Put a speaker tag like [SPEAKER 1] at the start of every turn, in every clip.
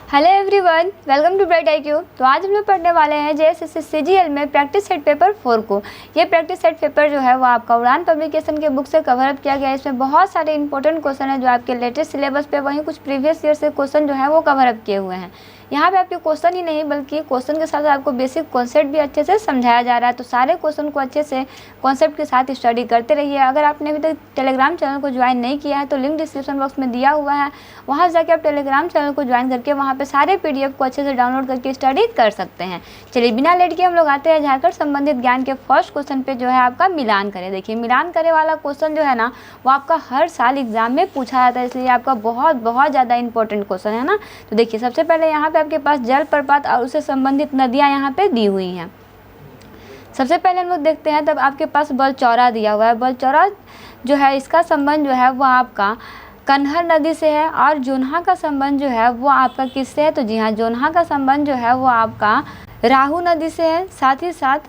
[SPEAKER 1] Hello everyone, welcome to bright IQ। तो आज हम लोग पढ़ने वाले हैं JSS CGL में प्रैक्टिस सेट पेपर 4 को। ये प्रैक्टिस सेट पेपर जो है वो आपका उड़ान पब्लिकेशन के बुक से कवर अप किया गया है। इसमें बहुत सारे इंपॉर्टेंट क्वेश्चन है जो आपके लेटेस्ट सिलेबस पे, वहीं कुछ प्रीवियस ईयर से क्वेश्चन जो है वो कवर अप किए हुए हैं। यहाँ पे आपके क्वेश्चन ही नहीं बल्कि क्वेश्चन के साथ आपको बेसिक कॉन्सेप्ट भी अच्छे से समझाया जा रहा है। तो सारे क्वेश्चन को अच्छे से कॉन्सेप्ट के साथ स्टडी करते रहिए। अगर आपने अभी तक टेलीग्राम चैनल को ज्वाइन नहीं किया है तो लिंक डिस्क्रिप्शन बॉक्स में दिया हुआ है, वहाँ जाके आप टेलीग्राम चैनल को ज्वाइन करके वहाँ पे सारे PDF को अच्छे से डाउनलोड करके स्टडी कर सकते हैं। चलिए बिना लेट के हम लोग आते हैं झारखंड संबंधित ज्ञान के फर्स्ट क्वेश्चन पे, जो है आपका मिलान करें। देखिए मिलान करे वाला क्वेश्चन जो है ना वो आपका हर साल एग्जाम में पूछा जाता है, इसलिए आपका बहुत ज़्यादा इंपॉर्टेंट क्वेश्चन है ना। तो देखिए सबसे पहले यहाँ पे आपके पास जल प्रपात और उससे संबंधित नदियाँ यहाँ पे दी हुई हैं। सबसे पहले हम लोग देखते हैं, तब आपके पास बलचौरा दिया हुआ है। बलचौरा जो है इसका संबंध जो है वो आपका कन्हर नदी से है, और जोन्हा का संबंध जो है वो आपका किससे है? तो जी हाँ, जोन्हा का संबंध जो है वो आपका राहू नदी से है। साथ ही साथ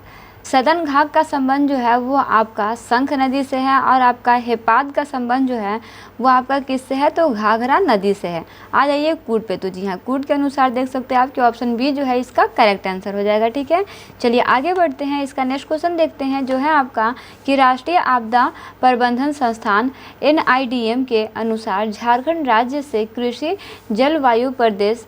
[SPEAKER 1] सदन घाट का संबंध जो है वो आपका शंख नदी से है, और आपका हेपाद का संबंध जो है वो आपका किससे है? तो घाघरा नदी से है। आ जाइए कूट पे। तो जी हाँ, कूट के अनुसार देख सकते हैं आपके ऑप्शन बी जो है इसका करेक्ट आंसर हो जाएगा। ठीक है, चलिए आगे बढ़ते हैं। इसका नेक्स्ट क्वेश्चन देखते हैं, जो है आपका कि राष्ट्रीय आपदा प्रबंधन संस्थान NIDM के अनुसार झारखंड राज्य से कृषि जलवायु प्रदेश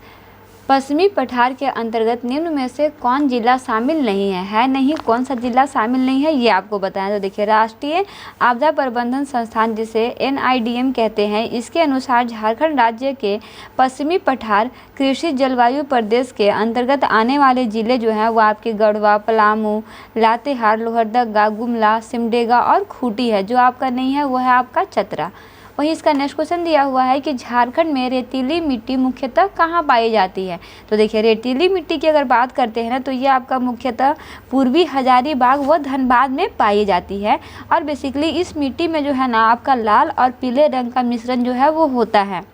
[SPEAKER 1] पश्चिमी पठार के अंतर्गत निम्न में से कौन जिला शामिल नहीं है नहीं, कौन सा जिला शामिल नहीं है ये आपको बताएं। तो देखिए राष्ट्रीय आपदा प्रबंधन संस्थान जिसे NIDM कहते हैं, इसके अनुसार झारखंड राज्य के पश्चिमी पठार कृषि जलवायु प्रदेश के अंतर्गत आने वाले जिले जो हैं वो आपके गढ़वा, पलामू, लातेहार, लोहरदगा, गुमला, सिमडेगा और खूंटी है। जो आपका नहीं है वो है आपका चतरा। वहीं इसका नेक्स्ट क्वेश्चन दिया हुआ है कि झारखंड में रेतीली मिट्टी मुख्यतः कहाँ पाई जाती है? तो देखिए रेतीली मिट्टी की अगर बात करते हैं ना तो ये आपका मुख्यतः पूर्वी हजारीबाग व धनबाद में पाई जाती है। और बेसिकली इस मिट्टी में जो है ना आपका लाल और पीले रंग का मिश्रण जो है वो होता है।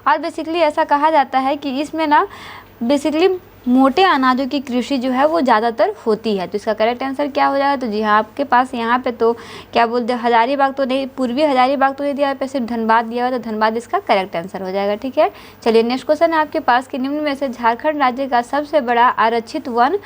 [SPEAKER 1] और बेसिकली ऐसा कहा जाता है कि इसमें ना बेसिकली मोटे अनाजों की कृषि जो है वो ज़्यादातर होती है। तो इसका करेक्ट आंसर क्या हो जाएगा? तो जी हाँ, आपके पास यहाँ पे तो क्या बोलते हैं, हजारीबाग तो नहीं, पूर्वी हजारीबाग तो नहीं दिया है, सिर्फ धनबाद दिया हुआ, तो धनबाद इसका करेक्ट आंसर हो जाएगा। ठीक है, चलिए नेक्स्ट क्वेश्चन है आपके पास कि निम्न में से झारखंड राज्य का सबसे बड़ा आरक्षित वन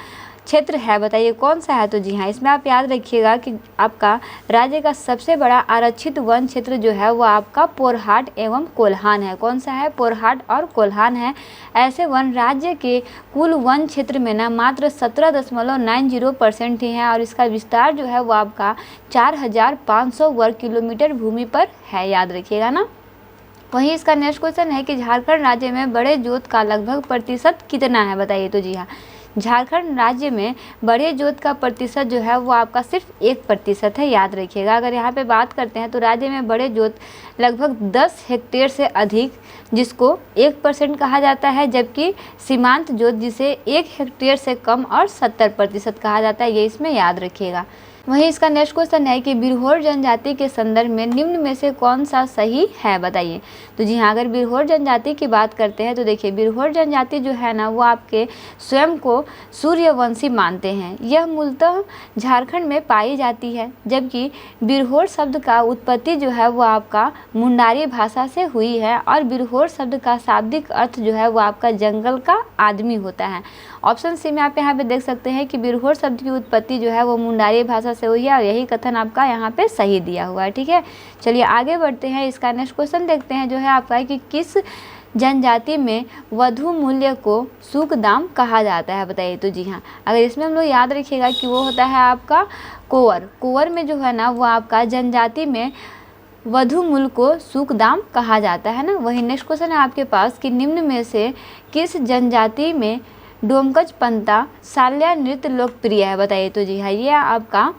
[SPEAKER 1] क्षेत्र है, बताइए कौन सा है? तो जी हाँ, इसमें आप याद रखिएगा कि आपका राज्य का सबसे बड़ा आरक्षित वन क्षेत्र जो है वो आपका पोरहाट एवं कोल्हान है। कौन सा है? पोरहाट और कोल्हान है। ऐसे वन राज्य के कुल वन क्षेत्र में ना मात्र 17.90% ही है, और इसका विस्तार जो है वो आपका 4500 वर्ग किलोमीटर भूमि पर है, याद रखिएगा ना। वहीं इसका नेक्स्ट क्वेश्चन है कि झारखंड राज्य में बड़े जोत का लगभग प्रतिशत कितना है, बताइए। तो जी हाँ, झारखंड राज्य में बड़े जोत का प्रतिशत जो है वो आपका सिर्फ 1% है, याद रखिएगा। अगर यहाँ पे बात करते हैं तो राज्य में बड़े जोत लगभग 10 हेक्टेयर से अधिक, जिसको 1% कहा जाता है, जबकि सीमांत जोत जिसे 1 हेक्टेयर से कम और 70% कहा जाता है, ये इसमें याद रखिएगा। वहीं इसका नेक्स्ट क्वेश्चन है कि बिरहोर जनजाति के संदर्भ में निम्न में से कौन सा सही है, बताइए। तो जी हाँ, अगर बिरहोर जनजाति की बात करते हैं तो देखिए बिरहोर जनजाति जो है ना वो आपके स्वयं को सूर्यवंशी मानते हैं। यह मूलतः झारखंड में पाई जाती है, जबकि बिरहोर शब्द का उत्पत्ति जो है वो आपका मुंडारी भाषा से हुई है, और बिरहोर शब्द का शाब्दिक अर्थ जो है वो आपका जंगल का आदमी होता है। ऑप्शन सी में आप यहाँ पे देख सकते हैं कि बिरहोर शब्द की उत्पत्ति जो है वो मुंडारी भाषा से हुई है, और यही कथन आपका यहाँ पे सही दिया हुआ है। ठीक है, चलिए आगे बढ़ते हैं। इसका नेक्स्ट क्वेश्चन देखते हैं, जो है आपका कि किस जनजाति में वधु मूल्य को सूक दाम कहा जाता है, बताइए। तो जी हाँ, अगर इसमें हम लोग याद रखिएगा कि वो होता है आपका कोवर। कोवर में जो है ना वो आपका जनजाति में वधु मूल्य को सूक दाम कहा जाता है ना। वही नेक्स्ट क्वेश्चन है आपके पास कि निम्न में से किस जनजाति में डोमकच पंता साल्या नृत्य लोकप्रिय है, बताइए। तो जी हाँ, ये आपका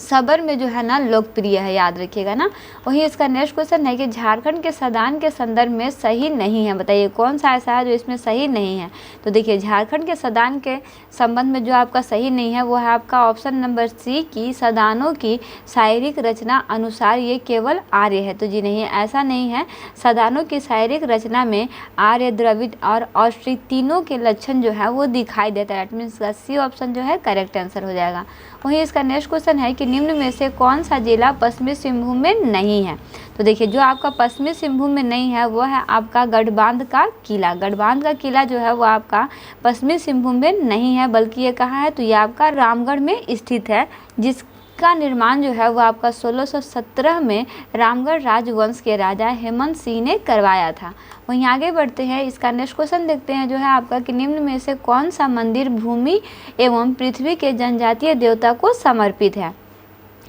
[SPEAKER 1] सबर में जो है ना लोकप्रिय है, याद रखिएगा ना। वहीं इसका नेक्स्ट क्वेश्चन है कि झारखंड के सदान के संदर्भ में सही नहीं है, बताइए कौन सा ऐसा है जो इसमें सही नहीं है। तो देखिए झारखंड के सदान के संबंध में जो आपका सही नहीं है वो है आपका ऑप्शन नंबर सी की सदानों की शारीरिक रचना अनुसार ये केवल आर्य है। तो जी नहीं, ऐसा नहीं है। सदानों की शारीरिक रचना में आर्य, द्रविड़ और ऑस्ट्रिक तीनों के लक्षण जो है वो दिखाई देता है। मीन्स का सी ऑप्शन जो है करेक्ट आंसर हो जाएगा। वहीं इसका नेक्स्ट क्वेश्चन है कि निम्न में से कौन सा जिला पश्चिमी सिंहभूम में नहीं है। तो देखिए जो आपका पश्चिमी सिंहभूम में नहीं है वो है आपका गढ़बांध का किला। गढ़बांध का किला जो है वो आपका पश्चिमी सिंहभूम में नहीं है, बल्कि ये कहाँ है, तो ये आपका रामगढ़ में स्थित है, जिसका निर्माण जो है वो आपका 1617 में रामगढ़ राजवंश के राजा हेमंत सिंह ने करवाया था। वहीं आगे बढ़ते हैं, इसका नेक्स्ट क्वेश्चन देखते हैं जो है आपका कि निम्न में से कौन सा मंदिर भूमि एवं पृथ्वी के जनजातीय देवता को समर्पित है।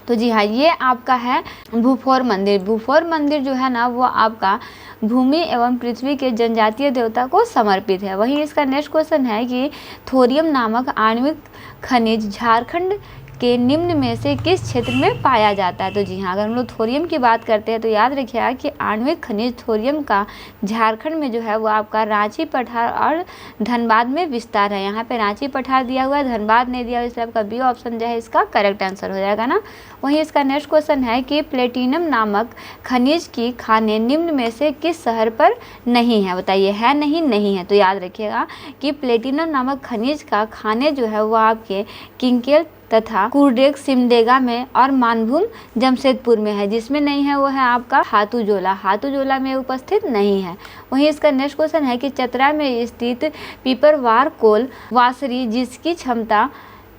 [SPEAKER 1] तो जी हाँ, ये आपका है भूफोर मंदिर। भूफोर मंदिर जो है ना वो आपका भूमि एवं पृथ्वी के जनजातीय देवता को समर्पित है। वहीं इसका नेक्स्ट क्वेश्चन है कि थोरियम नामक आणविक खनिज झारखंड के निम्न में से किस क्षेत्र में पाया जाता है। तो जी हाँ, अगर हम लोग थोरियम की बात करते हैं तो याद रखिएगा कि आणविक खनिज थोरियम का झारखंड में जो है वो आपका रांची, पठार और धनबाद में विस्तार है। यहाँ पे रांची पठार दिया हुआ है, धनबाद नहीं दिया हुआ, इसलिए आपका बी ऑप्शन जो है इसका करेक्ट आंसर हो जाएगा ना। वहीं इसका नेक्स्ट क्वेश्चन है कि प्लेटिनम नामक खनिज की खानें निम्न में से किस शहर पर नहीं है। बताइए है नहीं है। तो याद रखिएगा कि प्लेटिनम नामक खनिज का खानें जो है वो आपके किंकेल तथा कुरडेग सिमडेगा में और मानभूम जमशेदपुर में है। जिसमें नहीं है वो है आपका हाथूजोला। हाथूजोला में उपस्थित नहीं है। वहीं इसका नेक्स्ट क्वेश्चन है कि चतरा में स्थित पीपरवार कोल वासरी जिसकी क्षमता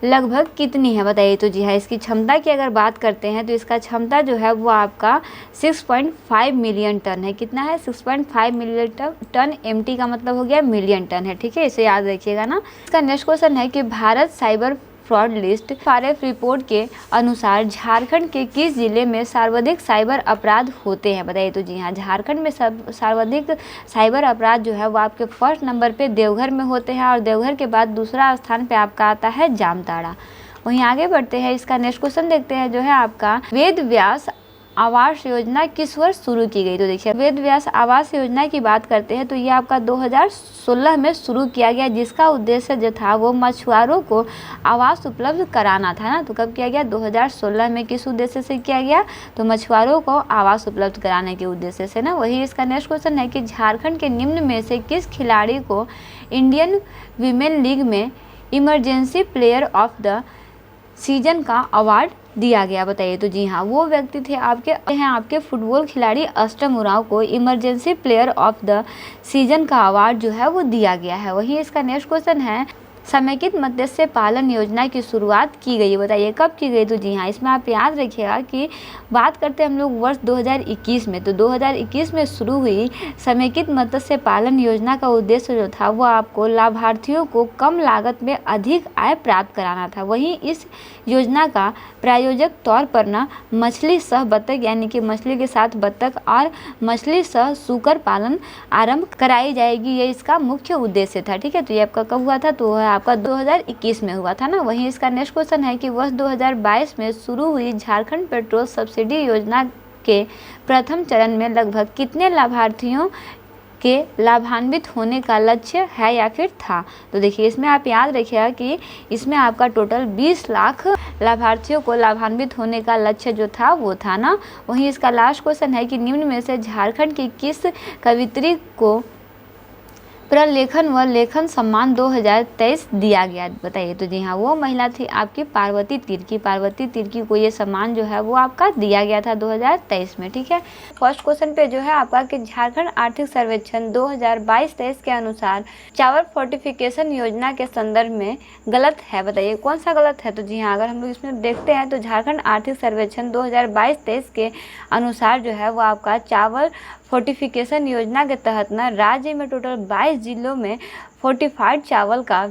[SPEAKER 1] लगभग कितनी है। बताइए। तो जी हाँ, इसकी क्षमता की अगर बात करते हैं तो इसका क्षमता जो है वो आपका 6.5 मिलियन टन है। कितना है? 6.5 मिलियन टन। एमटी का मतलब हो गया मिलियन टन है। ठीक है, इसे याद रखिएगा ना। इसका नेक्स्ट क्वेश्चन है कि भारत साइबर फ्रॉड लिस्ट फारेफ रिपोर्ट के अनुसार झारखंड के किस जिले में सर्वाधिक साइबर अपराध होते हैं। बताइए। तो जी हाँ, झारखंड में सर्वाधिक साइबर अपराध जो है वो आपके फर्स्ट नंबर पे देवघर में होते हैं और देवघर के बाद दूसरा स्थान पे आपका आता है जामताड़ा। वहीं आगे बढ़ते हैं, इसका नेक्स्ट क्वेश्चन देखते हैं जो है आपका वेद व्यास आवास योजना किस वर्ष शुरू की गई। तो देखिए वेद व्यास आवास योजना की बात करते हैं तो ये आपका 2016 में शुरू किया गया, जिसका उद्देश्य जो था वो मछुआरों को आवास उपलब्ध कराना था ना। तो कब किया गया? 2016 में। किस उद्देश्य से किया गया? तो मछुआरों को आवास उपलब्ध कराने के उद्देश्य से ना। वही इसका नेक्स्ट क्वेश्चन है कि झारखंड के निम्न में से किस खिलाड़ी को इंडियन वीमेन लीग में emergency player of the season का अवार्ड दिया गया। बताइए। तो जी हाँ, वो व्यक्ति थे आपके फुटबॉल खिलाड़ी अष्टम उरांव को emergency player of the season का अवार्ड जो है वो दिया गया है। वही इसका नेक्स्ट क्वेश्चन है समेकित मत्स्य पालन योजना की शुरुआत की गई। बताइए कब की गई। तो जी हाँ, इसमें आप याद रखिएगा कि बात करते हैं हम लोग वर्ष 2021 में। तो 2021 में शुरू हुई समेकित मत्स्य पालन योजना का उद्देश्य जो था वो आपको लाभार्थियों को कम लागत में अधिक आय प्राप्त कराना था। वहीं इस योजना का प्रायोजक तौर पर ना मछली सह बत्तख यानी कि मछली के साथ बत्तख और मछली सह सूकर पालन आरंभ कराई जाएगी, ये इसका मुख्य उद्देश्य था। ठीक है, तो ये आपका कब हुआ था? तो आपका 2021 में हुआ था ना। वहीं इसका नेक्स्ट क्वेश्चन है कि वर्ष 2022 में शुरू हुई झारखंड पेट्रोल सब्सिडी योजना के प्रथम चरण में लगभग कितने लाभार्थियों के लाभान्वित होने का लक्ष्य है या फिर था। तो देखिए इसमें आप याद रखिएगा कि इसमें आपका टोटल 20 लाख लाभार्थियों को लाभान्वित होने का लक्ष्य जो था वो था ना। वहीं इसका लास्ट क्वेश्चन है कि निम्न में से झारखंड की किस कवियत्री को प्रलेखन व लेखन सम्मान 2023 दिया गया। बताइए। तो जी हाँ, वो महिला थी आपकी पार्वती तिर्की। पार्वती तिर्की को ये सम्मान जो है वो आपका दिया गया था 2023 में। ठीक है, फर्स्ट क्वेश्चन पे जो है आपका कि झारखंड आर्थिक सर्वेक्षण 2022-23 के अनुसार चावल फोर्टिफिकेशन योजना के संदर्भ में गलत है। बताइए कौन सा गलत है। तो जी हाँ, अगर हम लोग इसमें देखते हैं तो झारखंड आर्थिक सर्वेक्षण 2022-23 के अनुसार जो है वो आपका चावल फोर्टिफिकेशन योजना के तहत ना राज्य में टोटल 22 जिलों में फोर्टिफाइड चावल का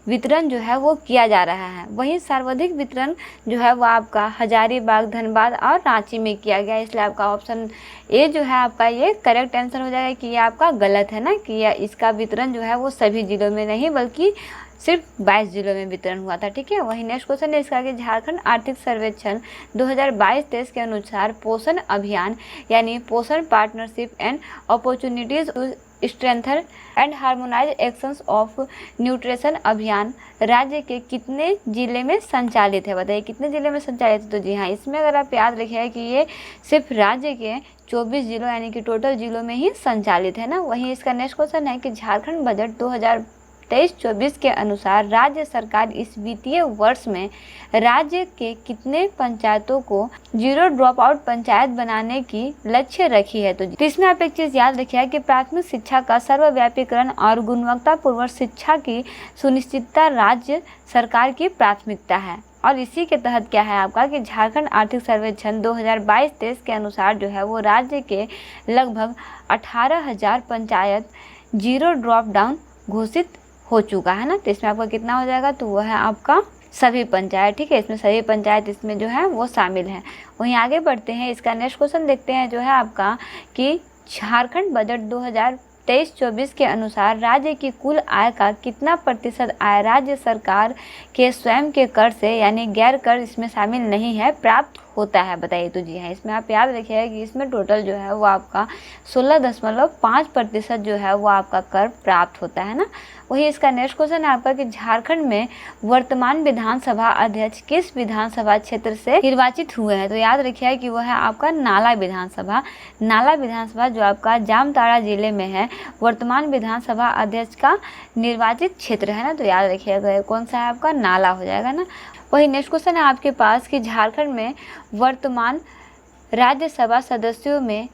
[SPEAKER 1] वितरण जो है वो किया जा रहा है। वहीं सर्वाधिक वितरण जो है वो आपका हजारीबाग, धनबाद और रांची में किया गया। इसलिए आपका ऑप्शन ए जो है आपका ये करेक्ट आंसर हो जाएगा कि ये आपका गलत है ना, कि इसका वितरण जो है वो सभी जिलों में नहीं बल्कि सिर्फ 22 जिलों में वितरण हुआ था। ठीक है, वही नेक्स्ट क्वेश्चन है इसका कि झारखंड आर्थिक सर्वेक्षण 2022-23 के अनुसार पोषण अभियान यानी पोषण partnership and opportunities strengthen and harmonise actions of nutrition अभियान राज्य के कितने जिले में संचालित है। बताइए कितने जिले में संचालित है। तो जी हाँ, इसमें अगर आप याद रखिए कि ये सिर्फ राज्य के 24 जिलों यानी कि टोटल जिलों में ही संचालित है ना। वहीं इसका नेक्स्ट क्वेश्चन है कि झारखंड बजट 2023-24 के अनुसार राज्य सरकार इस वित्तीय वर्ष में राज्य के कितने पंचायतों को जीरो ड्रॉप आउट पंचायत बनाने की लक्ष्य रखी है। तो इसमें आप एक चीज याद रखिए कि प्राथमिक शिक्षा का सर्वव्यापीकरण और गुणवत्तापूर्ण शिक्षा की सुनिश्चितता राज्य सरकार की प्राथमिकता है। और इसी के तहत क्या है आपका कि झारखंड आर्थिक सर्वेक्षण 2022-23 के अनुसार जो है वो राज्य के लगभग 18,000 पंचायत जीरो ड्रॉप डाउन घोषित हो चुका है ना। तो इसमें आपका कितना हो जाएगा, तो वह है आपका सभी पंचायत, ठीक है। इसमें सभी पंचायत इसमें जो है वो शामिल है। वहीं आगे बढ़ते हैं, इसका नेक्स्ट क्वेश्चन देखते हैं जो है आपका कि झारखंड बजट 2023-24 के अनुसार राज्य की कुल आय का कितना प्रतिशत आय राज्य सरकार के स्वयं के कर से यानी गैर कर इसमें शामिल नहीं है प्राप्त होता है, बताइए। तो जी हाँ, इसमें आप याद रखिएगा कि इसमें टोटल जो है वो आपका 16.5% जो है वो आपका कर प्राप्त होता है ना। वही इसका नेक्स्ट क्वेश्चन है आपका कि झारखंड में वर्तमान विधानसभा अध्यक्ष किस विधानसभा क्षेत्र से निर्वाचित हुए हैं। तो याद रखिएगा कि वह है आपका नाला विधानसभा। नाला विधानसभा जो आपका जामताड़ा जिले में है, वर्तमान विधानसभा अध्यक्ष का निर्वाचित क्षेत्र है ना। तो याद रखिएगा कौन सा है आपका, नाला हो जाएगा ना। वही नेक्स्ट क्वेश्चन है आपके पास कि झारखंड में वर्तमान राज्यसभा सदस्यों में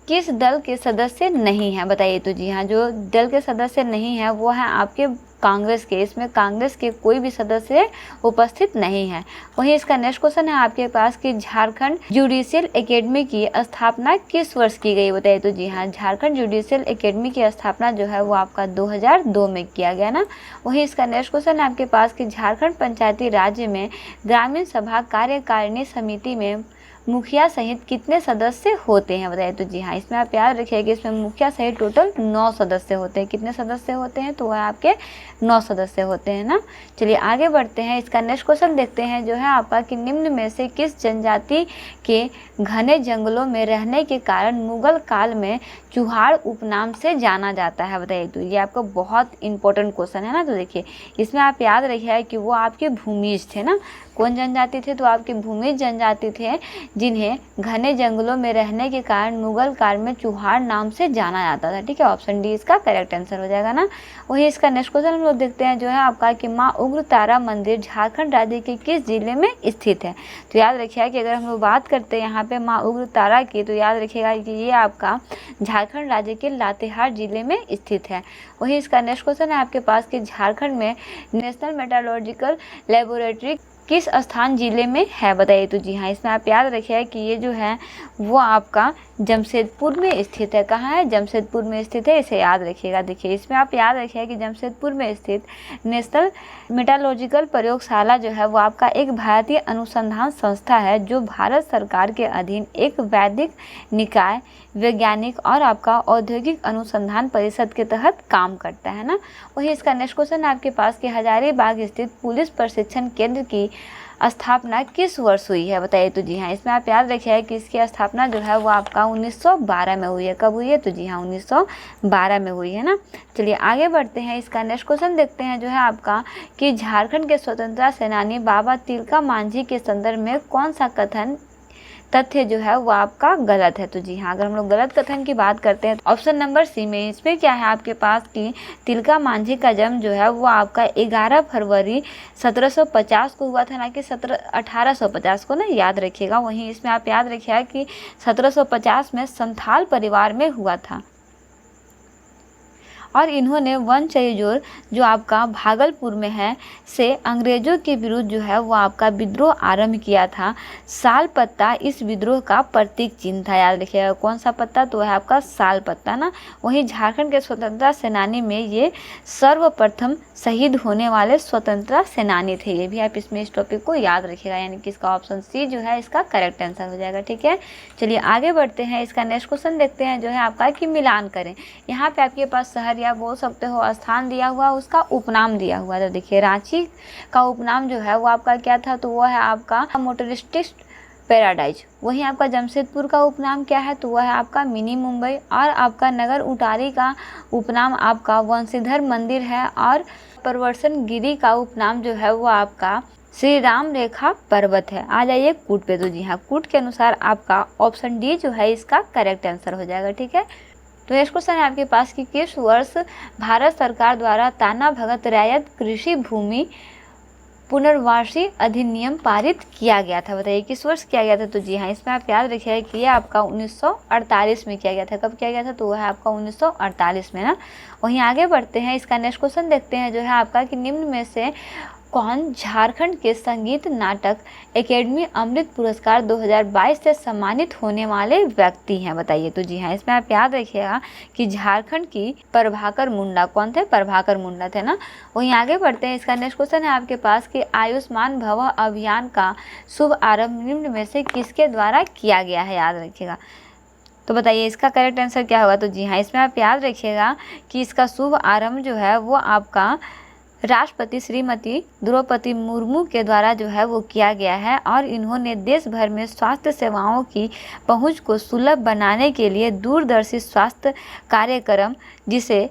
[SPEAKER 1] किस दल के सदस्य नहीं हैं, बताइए। तो जी हाँ, जो दल के सदस्य नहीं है वो है आपके कांग्रेस के। इसमें कांग्रेस के कोई भी सदस्य उपस्थित नहीं है। वहीं इसका नेक्स्ट क्वेश्चन है आपके पास कि झारखंड जुडिशियल एकेडमी की स्थापना किस वर्ष की गई, बताइए। तो जी हाँ, झारखंड जुडिशियल एकेडमी की स्थापना जो है वो आपका 2002 में किया गया ना। वहीं इसका नेक्स्ट क्वेश्चन है आपके पास कि झारखंड पंचायती राज्य में ग्रामीण सभा कार्यकारिणी समिति में मुखिया सहित कितने सदस्य होते हैं, बताइए। तो जी हाँ, इसमें आप याद रखिए कि इसमें मुखिया सहित टोटल 9 सदस्य होते हैं। कितने सदस्य होते हैं, तो वह आपके 9 सदस्य होते हैं ना। चलिए आगे बढ़ते हैं, इसका नेक्स्ट क्वेश्चन देखते हैं जो है आपका कि निम्न में से किस जनजाति के घने जंगलों में रहने के कारण मुगल काल में चुहाड़ उपनाम से जाना जाता है, बताइए। तो ये आपका बहुत इंपॉर्टेंट क्वेश्चन है ना। तो देखिए इसमें आप याद रखिए कि वो आपके भूमिज थे ना। कौन जनजाति थे, तो आपके भूमिज जनजाति थे जिन्हें घने जंगलों में रहने के कारण मुगल काल में चुहाड़ नाम से जाना जाता था, ठीक है। ऑप्शन डी इसका करेक्ट आंसर हो जाएगा ना। वही इसका नेक्स्ट क्वेश्चन हम लोग देखते हैं जो है आपका कि माँ उग्र तारा मंदिर झारखंड राज्य के किस जिले में स्थित है। तो याद रखिएगा कि अगर हम लोग बात करते हैं यहाँ पे माँ उग्र तारा की, तो याद रखिएगा कि ये आपका झारखंड राज्य के लातेहार जिले में स्थित है। वही इसका नेक्स्ट क्वेश्चन है आपके पास कि झारखंड में नेशनल मेट्रोलॉजिकल लेबोरेटरी किस स्थान जिले में है, बताइए। तो जी हाँ, इसमें आप याद रखिए कि ये जो है वो आपका जमशेदपुर में स्थित है। कहाँ है, जमशेदपुर में स्थित है, इसे याद रखिएगा। देखिए इसमें आप याद रखिए कि जमशेदपुर में स्थित नेशनल मेट्रोलॉजिकल प्रयोगशाला जो है वो आपका एक भारतीय अनुसंधान संस्था है जो भारत सरकार के अधीन एक वैदिक निकाय वैज्ञानिक और आपका औद्योगिक अनुसंधान परिषद के तहत काम करता है ना। वही इसका नेक्स्ट क्वेश्चन है आपके पास कि हजारीबाग स्थित पुलिस प्रशिक्षण केंद्र की स्थापना किस वर्ष हुई है, बताइए। तो जी हाँ, इसमें आप याद रखिए कि इसकी स्थापना जो है वो आपका 1912 में हुई है। कब हुई है, तो जी हाँ 1912 में हुई है ना। चलिए आगे बढ़ते हैं, इसका नेक्स्ट क्वेश्चन देखते हैं जो है आपका कि झारखंड के स्वतंत्रता सेनानी बाबा तिलका मांझी के संदर्भ में कौन सा तथ्य जो है वो आपका गलत है। तो जी हाँ, अगर हम लोग गलत कथन की बात करते हैं तो ऑप्शन नंबर सी में इसमें क्या है आपके पास कि तिलका मांझी का जन्म जो है वो आपका 11 फरवरी 1750 को हुआ था, ना कि 1850 को ना, याद रखिएगा। वहीं इसमें आप याद रखिएगा कि 1750 में संथाल परिवार में हुआ था और इन्होंने वन चैजोर जो आपका भागलपुर में है से अंग्रेजों के विरुद्ध जो है वो आपका विद्रोह आरंभ किया था। साल पत्ता इस विद्रोह का प्रतीक चिन्ह था, याद रखिएगा। कौन सा पत्ता, तो है आपका साल पत्ता ना। वहीं झारखंड के स्वतंत्रता सेनानी में ये सर्वप्रथम शहीद होने वाले स्वतंत्रता सेनानी थे। ये भी आप इसमें इस टॉपिक को याद रखिएगा, यानी कि इसका ऑप्शन सी जो है इसका करेक्ट आंसर हो जाएगा, ठीक है। चलिए आगे बढ़ते हैं, इसका नेक्स्ट क्वेश्चन देखते हैं जो है आपका कि मिलान करें। यहाँ पे आपके पास शहर या बोल सकते हो स्थान दिया हुआ, उसका उपनाम दिया हुआ था। देखिए रांची का उपनाम जो है वो आपका क्या था, तो वो है आपका मोटरिस्टिक पैराडाइज। वहीं आपका जमशेदपुर का उपनाम क्या है, तो वह है आपका मिनी मुंबई। और आपका नगर उटारी का उपनाम आपका वंशीधर मंदिर है। और प्रवर्सन गिरी का उपनाम जो है वो आपका श्री राम रेखा पर्वत है। आ जाइए कूट पे, तो जी हाँ कूट के अनुसार आपका ऑप्शन डी जो है इसका करेक्ट आंसर हो जाएगा, ठीक है। तो नेक्स्ट क्वेश्चन है आपके पास कि किस वर्ष भारत सरकार द्वारा ताना भगत रैयत कृषि भूमि पुनर्वासी अधिनियम पारित किया गया था? बताइए किस वर्ष किया गया था? तो जी हाँ, इसमें आप याद रखिएगा कि ये आपका 1948 में किया गया था। कब किया गया था? तो वह है आपका 1948 में ना। वहीं आगे बढ़ते हैं, इसका नेक्स्ट क्वेश्चन देखते हैं जो है आपका कि निम्न में से कौन झारखंड के संगीत नाटक एकेडमी अमृत पुरस्कार 2022 से सम्मानित होने वाले व्यक्ति हैं? बताइए। तो जी हाँ, इसमें आप याद रखिएगा कि झारखंड की प्रभाकर मुंडा, कौन थे? प्रभाकर मुंडा थे ना। वहीं आगे बढ़ते हैं, इसका नेक्स्ट क्वेश्चन है आपके पास कि आयुष्मान भव अभियान का शुभ आरंभ निम्न में से किसके द्वारा किया गया है? याद रखिएगा। तो बताइए इसका करेक्ट आंसर क्या होगा? तो जी हाँ, इसमें आप याद रखिएगा कि इसका शुभ आरंभ जो है वो आपका राष्ट्रपति श्रीमती द्रौपदी मुर्मू के द्वारा जो है वो किया गया है, और इन्होंने देश भर में स्वास्थ्य सेवाओं की पहुंच को सुलभ बनाने के लिए दूरदर्शी स्वास्थ्य कार्यक्रम जिसे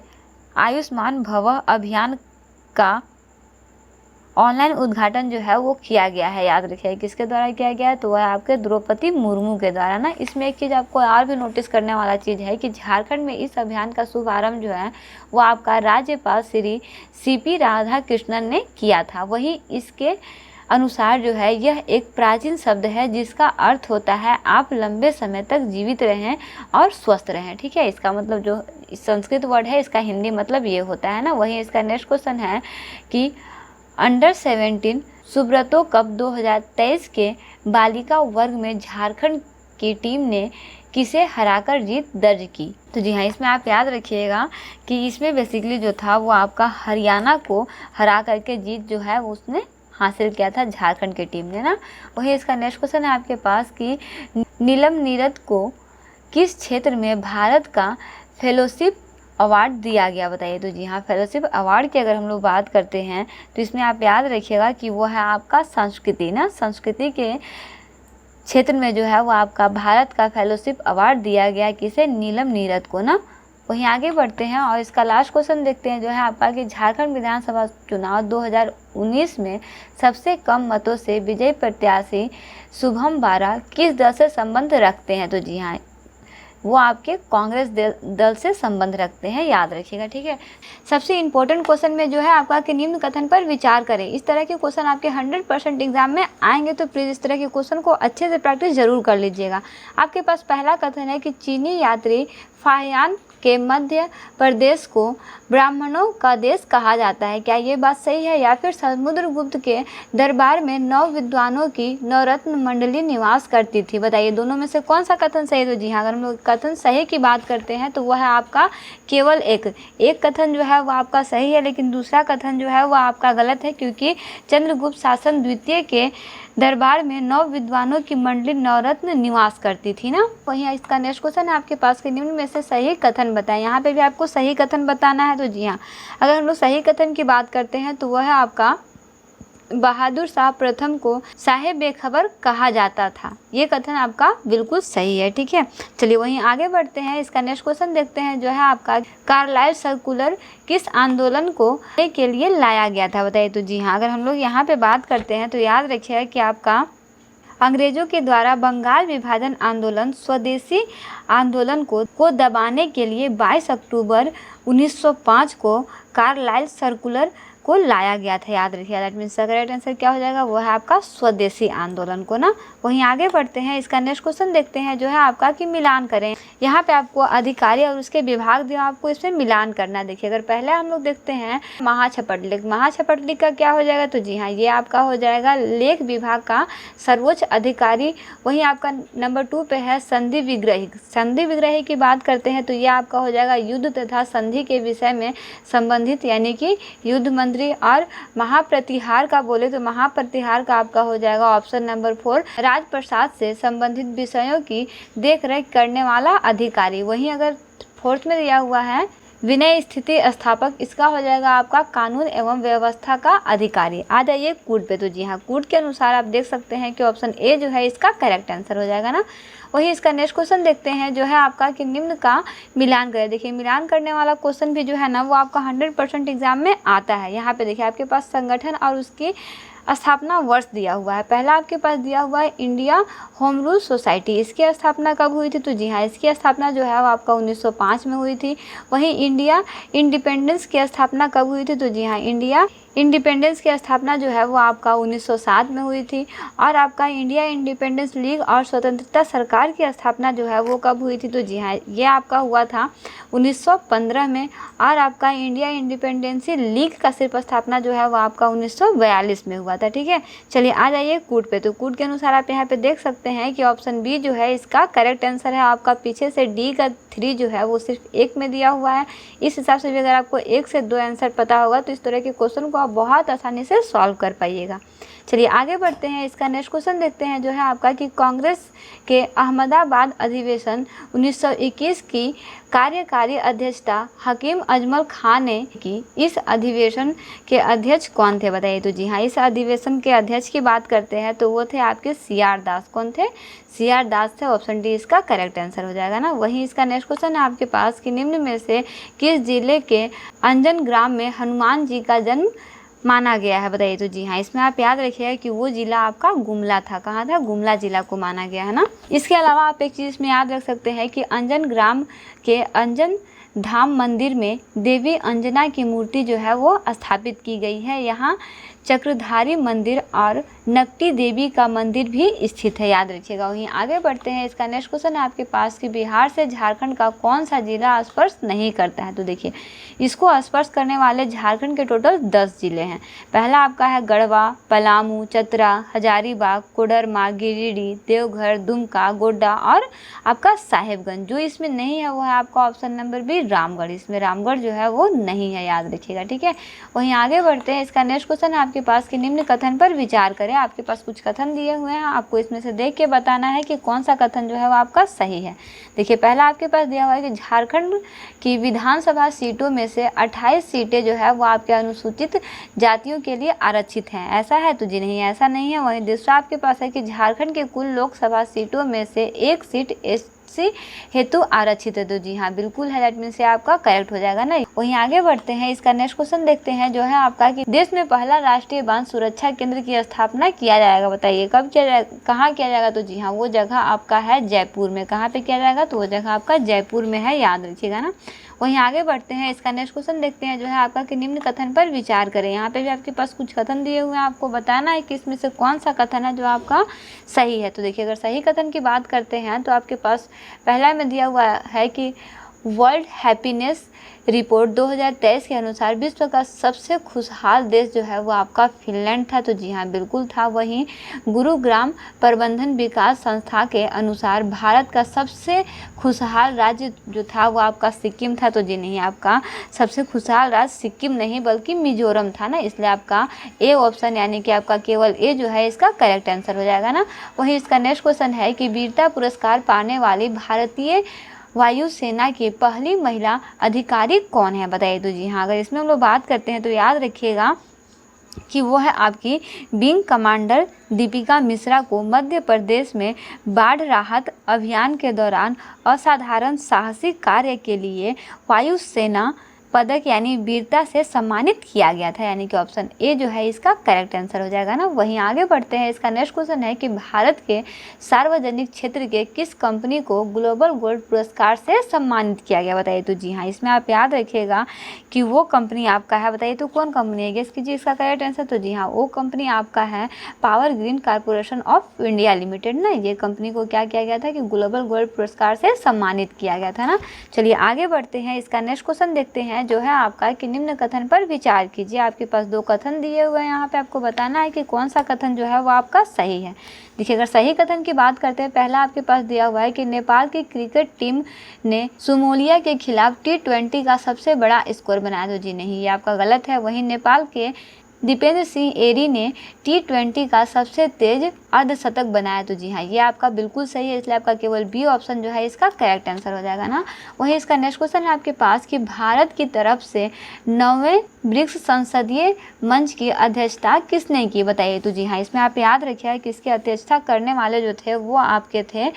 [SPEAKER 1] आयुष्मान भव अभियान का ऑनलाइन उद्घाटन जो है वो किया गया है। याद रखिए किसके द्वारा किया गया है? तो वह आपके द्रौपदी मुर्मू के द्वारा ना। इसमें एक चीज़ आपको और भी नोटिस करने वाला चीज़ है कि झारखंड में इस अभियान का शुभारंभ जो है वो आपका राज्यपाल श्री CP राधाकृष्णन ने किया था। वहीं इसके अनुसार जो है यह एक प्राचीन शब्द है जिसका अर्थ होता है आप लंबे समय तक जीवित रहें और स्वस्थ रहें। ठीक है, इसका मतलब जो संस्कृत वर्ड है इसका हिंदी मतलब ये होता है ना। वहीं इसका नेक्स्ट क्वेश्चन है कि अंडर 17 सुब्रतो कप 2023 के बालिका वर्ग में झारखंड की टीम ने किसे हराकर जीत दर्ज की? तो जी हाँ, इसमें आप याद रखिएगा कि इसमें बेसिकली जो था वो आपका हरियाणा को हरा करके जीत जो है वो उसने हासिल किया था झारखंड की टीम ने ना। वही इसका नेक्स्ट क्वेश्चन है आपके पास कि नीलम नीरद को किस क्षेत्र में भारत का फेलोशिप अवार्ड दिया गया? बताइए। तो जी हाँ, फेलोशिप अवार्ड की अगर हम लोग बात करते हैं तो इसमें आप याद रखिएगा कि वो है आपका संस्कृति ना। संस्कृति के क्षेत्र में जो है वो आपका भारत का फेलोशिप अवार्ड दिया गया किसे? नीलम नीरद को ना। वहीं आगे बढ़ते हैं और इसका लास्ट क्वेश्चन देखते हैं जो है आपका कि झारखंड विधानसभा चुनाव 2019 में सबसे कम मतों से विजयी प्रत्याशी शुभम बारा किस दल से संबंध रखते हैं? तो जी हाँ, वो आपके कांग्रेस दल से संबंध रखते हैं। याद रखिएगा। ठीक है, सबसे इम्पोर्टेंट क्वेश्चन में जो है आपका कि निम्न कथन पर विचार करें। इस तरह के क्वेश्चन आपके 100% एग्जाम में आएंगे, तो प्लीज़ इस तरह के क्वेश्चन को अच्छे से प्रैक्टिस जरूर कर लीजिएगा। आपके पास पहला कथन है कि चीनी यात्री फाहियान के मध्य प्रदेश को ब्राह्मणों का देश कहा जाता है। क्या ये बात सही है? या फिर समुद्रगुप्त के दरबार में 9 विद्वानों की नवरत्न मंडली निवास करती थी? बताइए दोनों में से कौन सा कथन सही है? तो जी हाँ, अगर हम लोग कथन सही की बात करते हैं तो वह है आपका केवल एक कथन जो है वो आपका सही है, लेकिन दूसरा कथन जो है वो आपका गलत है, क्योंकि चंद्रगुप्त शासन द्वितीय के दरबार में 9 विद्वानों की मंडली नवरत्न निवास करती थी ना। वहीं इसका नेक्स्ट क्वेश्चन है आपके पास कि निम्न में से सही कथन बताएं। यहाँ पे भी आपको सही कथन बताना है। तो जी हाँ, अगर हम लोग सही कथन की बात करते हैं तो वह है आपका बहादुर शाह प्रथम को साहेब बेखबर कहा जाता था। ये कथन आपका बिल्कुल सही है। ठीक है, चलिए वहीं आगे बढ़ते हैं। इसका नेक्स्ट क्वेश्चन देखते हैं जो है आपका कार्लाइल सर्कुलर किस आंदोलन को के लिए लाया गया था? बताइए। तो जी हाँ, अगर हम लोग यहाँ पे बात करते हैं तो याद रखिएगा कि आपका अंग्रेजों के द्वारा बंगाल विभाजन आंदोलन स्वदेशी आंदोलन को दबाने के लिए 22 अक्टूबर 1905 को कार्लाइल सर्कुलर को लाया गया था। याद रखिए, दैट मीन्स करेक्ट आंसर क्या हो जाएगा? वो है आपका स्वदेशी आंदोलन को ना। वहीं आगे बढ़ते हैं। इसका नेक्स्ट क्वेश्चन देखते हैं जो है आपका कि मिलान करें। यहाँ पे आपको अधिकारी और उसके विभाग दिया, आपको इसमें मिलान करना। देखिए, अगर पहले हम लोग देखते हैं महाछपटलिक, महाछपटलिक का क्या हो जाएगा? तो जी हाँ, ये आपका हो जाएगा लेख विभाग का सर्वोच्च अधिकारी। वहीं आपका नंबर 2 पे है संधि विग्रही। संधि विग्रही की बात करते हैं तो ये आपका हो जाएगा युद्ध तथा संधि के विषय में संबंधित, यानी कि युद्ध मंत्री। और महाप्रतिहार का बोले तो महाप्रतिहार का आपका हो जाएगा ऑप्शन नंबर 4 राजप्रसाद से संबंधित विषयों की देखरेख करने वाला अधिकारी। वहीं अगर 4th में दिया हुआ है विनय स्थिति स्थापक, इसका हो जाएगा आपका कानून एवं व्यवस्था का अधिकारी। आ जाइए कूट पे। तो जी हाँ, कूट के अनुसार आप देख सकते हैं कि ऑप्शन ए जो है इसका करेक्ट आंसर हो जाएगा ना। वहीं इसका नेक्स्ट क्वेश्चन देखते हैं जो है आपका कि निम्न का मिलान करें। देखिए मिलान करने वाला क्वेश्चन भी जो है ना वो आपका 100% एग्जाम में आता है। यहाँ पे देखिए आपके पास संगठन और उसकी स्थापना वर्ष दिया हुआ है। पहला आपके पास दिया हुआ है इंडिया होम रूल सोसाइटी, इसकी स्थापना कब हुई थी? तो जी हाँ, इसकी स्थापना जो है वो आपका 1905 में हुई थी। वहीं इंडिया इंडिपेंडेंस की स्थापना कब हुई थी? तो जी हाँ, इंडिया इंडिपेंडेंस की स्थापना जो है वो आपका 1907 में हुई थी। और आपका इंडिया इंडिपेंडेंस लीग और स्वतंत्रता सरकार की स्थापना जो है वो कब हुई थी? तो जी हाँ, ये आपका हुआ था 1915 में। और आपका इंडिया इंडिपेंडेंसी लीग का सिर्फ स्थापना जो है वो आपका 1942 में हुआ था। ठीक है, चलिए आ जाइए कूट पे। तो कूट के अनुसार आप यहाँ पे देख सकते हैं कि ऑप्शन बी जो है इसका करेक्ट आंसर है। आपका पीछे से डी का 3 जो है वो सिर्फ 1 में दिया हुआ है। इस हिसाब से भी अगर आपको 1 से 2 आंसर पता होगा तो इस तरह के क्वेश्चन को आप बहुत आसानी से सॉल्व कर पाइएगा। चलिए आगे बढ़ते हैं। इसका नेक्स्ट क्वेश्चन देखते हैं जो है आपका कि कांग्रेस के अहमदाबाद अधिवेशन 1921 की कार्यकारी अध्यक्षता हकीम अजमल खान ने की। इस अधिवेशन के अध्यक्ष कौन थे बताइए? तो जी हाँ, इस अधिवेशन के अध्यक्ष की बात करते हैं तो वो थे आपके CR दास। कौन थे? CR दास थे। ऑप्शन डी इसका करेक्ट आंसर हो जाएगा ना। वहीं इसका नेक्स्ट क्वेश्चन है आपके पास कि निम्न में से किस जिले के अंजन ग्राम में हनुमान जी का जन्म माना गया है बताइए? तो जी हाँ, इसमें आप याद रखिएगा कि वो जिला आपका गुमला था। कहाँ था? गुमला जिला को माना गया है ना। इसके अलावा आप एक चीज़ में याद रख सकते हैं कि अंजन ग्राम के अंजन धाम मंदिर में देवी अंजना की मूर्ति जो है वो स्थापित की गई है। यहाँ चक्रधारी मंदिर और नकटी देवी का मंदिर भी स्थित है, याद रखिएगा। वहीं आगे बढ़ते हैं। इसका नेक्स्ट क्वेश्चन है आपके पास कि बिहार से झारखंड का कौन सा जिला स्पर्श नहीं करता है? तो देखिए इसको स्पर्श करने वाले झारखंड के टोटल 10 जिले हैं। पहला आपका है गढ़वा, पलामू, चतरा, हजारीबाग, कोडरमा, गिरिडीह, देवघर, दुमका, गोड्डा और आपका साहेबगंज। जो इसमें नहीं है वो है आपका ऑप्शन नंबर बी रामगढ़। इसमें रामगढ़ जो है वो नहीं है, याद रखिएगा। ठीक है, वहीं आगे बढ़ते हैं। इसका नेक्स्ट क्वेश्चन है आपके पास कि निम्न कथन पर विचार करें। आपके पास कुछ कथन दिए हुए हैं, आपको इसमें से देख के बताना है कि कौन सा कथन जो है वो आपका सही है। देखिए पहला आपके पास दिया हुआ है कि झारखंड की विधानसभा सीटों में से 28 सीटें जो है वो आपके अनुसूचित जातियों के लिए आरक्षित हैं। ऐसा है? तो जी नहीं, ऐसा नहीं है। वहीं दूसरा आपके पास है कि झारखंड के कुल लोकसभा सीटों में से 1 सीट SC हेतु आरक्षित है। तो जी हाँ, बिल्कुल है। दैट मीन से आपका करेक्ट हो जाएगा ना। वहीं आगे बढ़ते हैं। इसका नेक्स्ट क्वेश्चन देखते हैं जो है आपका कि देश में पहला राष्ट्रीय बांध सुरक्षा केंद्र की स्थापना किया जाएगा बताइए? कब किया जाएगा, कहाँ किया जाएगा? तो जी हाँ, वो जगह आपका है जयपुर में। कहाँ पे किया जाएगा? तो वो जगह आपका जयपुर में है, याद रखिएगा ना। वहीं आगे बढ़ते हैं। इसका नेक्स्ट क्वेश्चन देखते हैं जो है आपका कि निम्न कथन पर विचार करें। यहाँ पे भी आपके पास कुछ कथन दिए हुए हैं, आपको बताना है कि इसमें से कौन सा कथन है जो आपका सही है। तो देखिए अगर सही कथन की बात करते हैं तो आपके पास पहला में दिया हुआ है कि वर्ल्ड हैप्पीनेस रिपोर्ट 2023 के अनुसार विश्व का सबसे खुशहाल देश जो है वो आपका फिनलैंड था। तो जी हाँ, बिल्कुल था। वहीं गुरुग्राम प्रबंधन विकास संस्था के अनुसार भारत का सबसे खुशहाल राज्य जो था वो आपका सिक्किम था। तो जी नहीं, आपका सबसे खुशहाल राज्य सिक्किम नहीं बल्कि मिजोरम था ना, इसलिए आपका ए ऑप्शन यानी कि आपका केवल ए जो है इसका करेक्ट आंसर हो जाएगा ना। वहीं इसका नेक्स्ट क्वेश्चन है कि वीरता पुरस्कार पाने वाली भारतीय वायुसेना की पहली महिला अधिकारी कौन है बताइए? तो जी हाँ, अगर इसमें हम लोग बात करते हैं तो याद रखिएगा कि वो है आपकी विंग कमांडर दीपिका मिश्रा को मध्य प्रदेश में बाढ़ राहत अभियान के दौरान असाधारण साहसिक कार्य के लिए वायुसेना पदक यानी वीरता से सम्मानित किया गया था, यानी कि ऑप्शन ए जो है इसका करेक्ट आंसर हो जाएगा ना। वहीं आगे बढ़ते हैं। इसका नेक्स्ट क्वेश्चन है कि भारत के सार्वजनिक क्षेत्र के किस कंपनी को ग्लोबल गोल्ड पुरस्कार से सम्मानित किया गया बताइए? तो जी हाँ, इसमें आप याद रखिएगा कि वो कंपनी आपका है, बताइए तो कौन कंपनी है? गेस कीजिए इसका करेक्ट आंसर। तो जी हाँ, वो कंपनी आपका है power green corporation of India limited ना। ये कंपनी को क्या किया गया था कि ग्लोबल गोल्ड पुरस्कार से सम्मानित किया गया था ना। चलिए आगे बढ़ते हैं। इसका नेक्स्ट क्वेश्चन देखते हैं जो है आपका कि निम्न कथन पर विचार कीजिए। आपके पास 2 कथन दिए हुए हैं, यहाँ पे आपको बताना है कि कौन सा कथन जो है वो आपका सही है। देखिए अगर सही कथन की बात करते हैं, पहला आपके पास दिया हुआ है कि नेपाल की क्रिकेट टीम ने सोमालिया के खिलाफ T20 का सबसे बड़ा स्कोर बनाया। तो जी नहीं, ये आपका गलत है। वहीं नेपाल के दीपेंद्र सिंह एरी ने T20 का सबसे तेज अर्धशतक बनाया। तो जी हाँ, ये आपका बिल्कुल सही है, इसलिए आपका केवल बी ऑप्शन जो है इसका करेक्ट आंसर हो जाएगा ना। वहीं इसका नेक्स्ट क्वेश्चन है आपके पास कि भारत की तरफ से 9वें ब्रिक्स संसदीय मंच की अध्यक्षता किसने की बताइए? तो जी हाँ, इसमें आप याद रखिए कि इसकी अध्यक्षता करने वाले जो थे वो आपके थे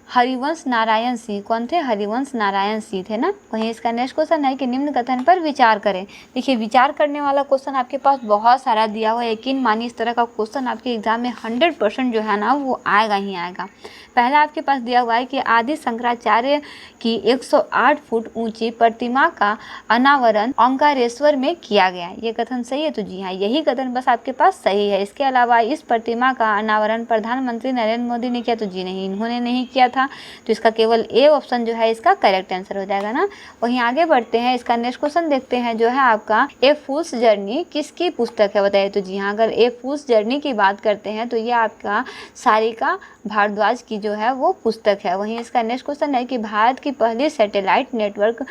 [SPEAKER 1] हरिवंश नारायण सिंह। कौन थे? हरिवंश नारायण सिंह थे ना। वहीं इसका नेक्स्ट क्वेश्चन है कि निम्न कथन पर विचार करें। देखिए, विचार करने वाला क्वेश्चन आपके पास बहुत सारा दिया हुआ है। यकीन मानिए इस तरह का क्वेश्चन आपके एग्जाम में 100% जो है ना वो आएगा ही आएगा। पहला आपके पास दिया हुआ है कि आदि शंकराचार्य की 108 फुट ऊंची प्रतिमा का अनावरण ओंकारेश्वर में किया गया। ये कथन सही है? तो जी हाँ, यही कथन बस आपके पास सही है। इसके अलावा इस प्रतिमा का अनावरण प्रधानमंत्री नरेंद्र मोदी ने किया। तो जी नहीं, इन्होंने नहीं किया था। तो इसका केवल ए ऑप्शन जो है इसका करेक्ट आंसर हो जाएगा ना। वहीं आगे बढ़ते हैं, इसका नेक्स्ट क्वेश्चन देखते हैं जो है आपका ए फूल्स जर्नी किसकी पुस्तक है? बताइए। तो जी हाँ, अगर ए फूल्स जर्नी की बात करते हैं तो ये आपका सारिका भारद्वाज की जो है वो पुस्तक है। वहीं इसका नेक्स्ट क्वेश्चन है कि भारत की पहली सैटेलाइट नेटवर्क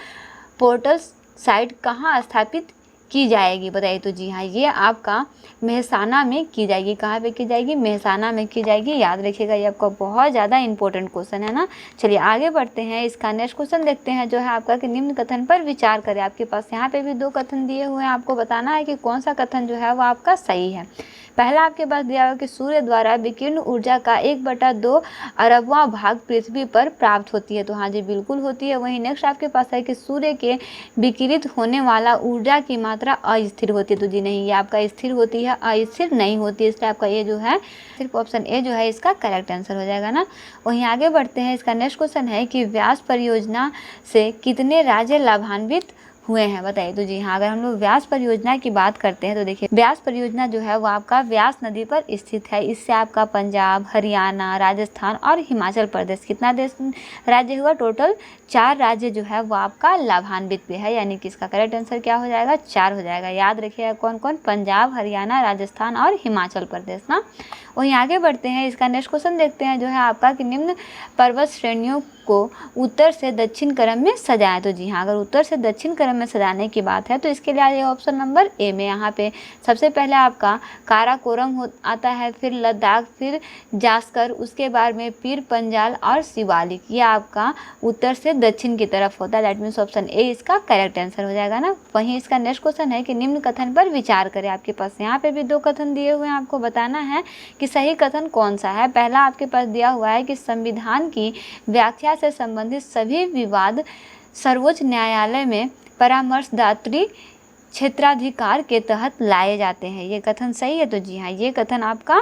[SPEAKER 1] पोर्टल साइट कहाँ स्थापित की जाएगी? बताइए। तो जी हाँ, ये आपका मेहसाना में की जाएगी। कहाँ पे की जाएगी? मेहसाना में की जाएगी। याद रखिएगा, ये आपका बहुत ज़्यादा इंपॉर्टेंट क्वेश्चन है ना। चलिए आगे बढ़ते हैं, इसका नेक्स्ट क्वेश्चन देखते हैं जो है आपका कि निम्न कथन पर विचार करें। आपके पास यहाँ पे भी 2 कथन दिए हुए हैं, आपको बताना है कि कौन सा कथन जो है वो आपका सही है। पहला आपके पास दिया हुआ कि सूर्य द्वारा विकीर्ण ऊर्जा का 1/2 अरबवां भाग पृथ्वी पर प्राप्त होती है। तो हाँ जी, बिल्कुल होती है। वहीं नेक्स्ट आपके पास है कि सूर्य के विकिरित होने वाला ऊर्जा की मात्रा अस्थिर होती है। तो जी नहीं, ये आपका स्थिर होती है, अस्थिर नहीं होती है। इसलिए आपका ये जो है सिर्फ ऑप्शन ए जो है इसका करेक्ट आंसर हो जाएगा ना। वहीं आगे बढ़ते हैं, इसका नेक्स्ट क्वेश्चन है कि व्यास परियोजना से कितने राज्य लाभान्वित हुए हैं? बताइए। तो जी हाँ, अगर हम लोग व्यास परियोजना की बात करते हैं तो देखिए, व्यास परियोजना जो है वो आपका व्यास नदी पर स्थित है। इससे आपका पंजाब, हरियाणा, राजस्थान और हिमाचल प्रदेश, कितना देश राज्य हुआ? टोटल 4 राज्य जो है वो आपका लाभान्वित भी है। यानी कि इसका करेक्ट आंसर क्या हो जाएगा? 4 हो जाएगा। याद रखिएगा कौन कौन? पंजाब, हरियाणा, राजस्थान और हिमाचल प्रदेश ना। वहीं आगे बढ़ते हैं, इसका नेक्स्ट क्वेश्चन देखते हैं जो है आपका कि निम्न पर्वत श्रेणियों को उत्तर से दक्षिण क्रम में सजाएं। तो जी हाँ, अगर उत्तर से दक्षिण क्रम में सजाने की बात है तो इसके लिए आइए ऑप्शन नंबर ए में। यहाँ पे सबसे पहले आपका काराकोरम आता है, फिर लद्दाख, फिर जास्कर, उसके बाद में पीर पंजाल और शिवालिक। ये आपका उत्तर से दक्षिण की तरफ होता है। दैट मीन्स ऑप्शन ए इसका करेक्ट आंसर हो जाएगा ना। वहीं इसका नेक्स्ट क्वेश्चन है कि निम्न कथन पर विचार करें। आपके पास यहाँ पे भी 2 कथन दिए हुए हैं, आपको बताना है कि सही कथन कौन सा है। पहला आपके पास दिया हुआ है कि संविधान की व्याख्या से संबंधित सभी विवाद सर्वोच्च न्यायालय में परामर्शदात्री क्षेत्राधिकार के तहत लाए जाते हैं। ये कथन सही है? तो जी हाँ, ये कथन आपका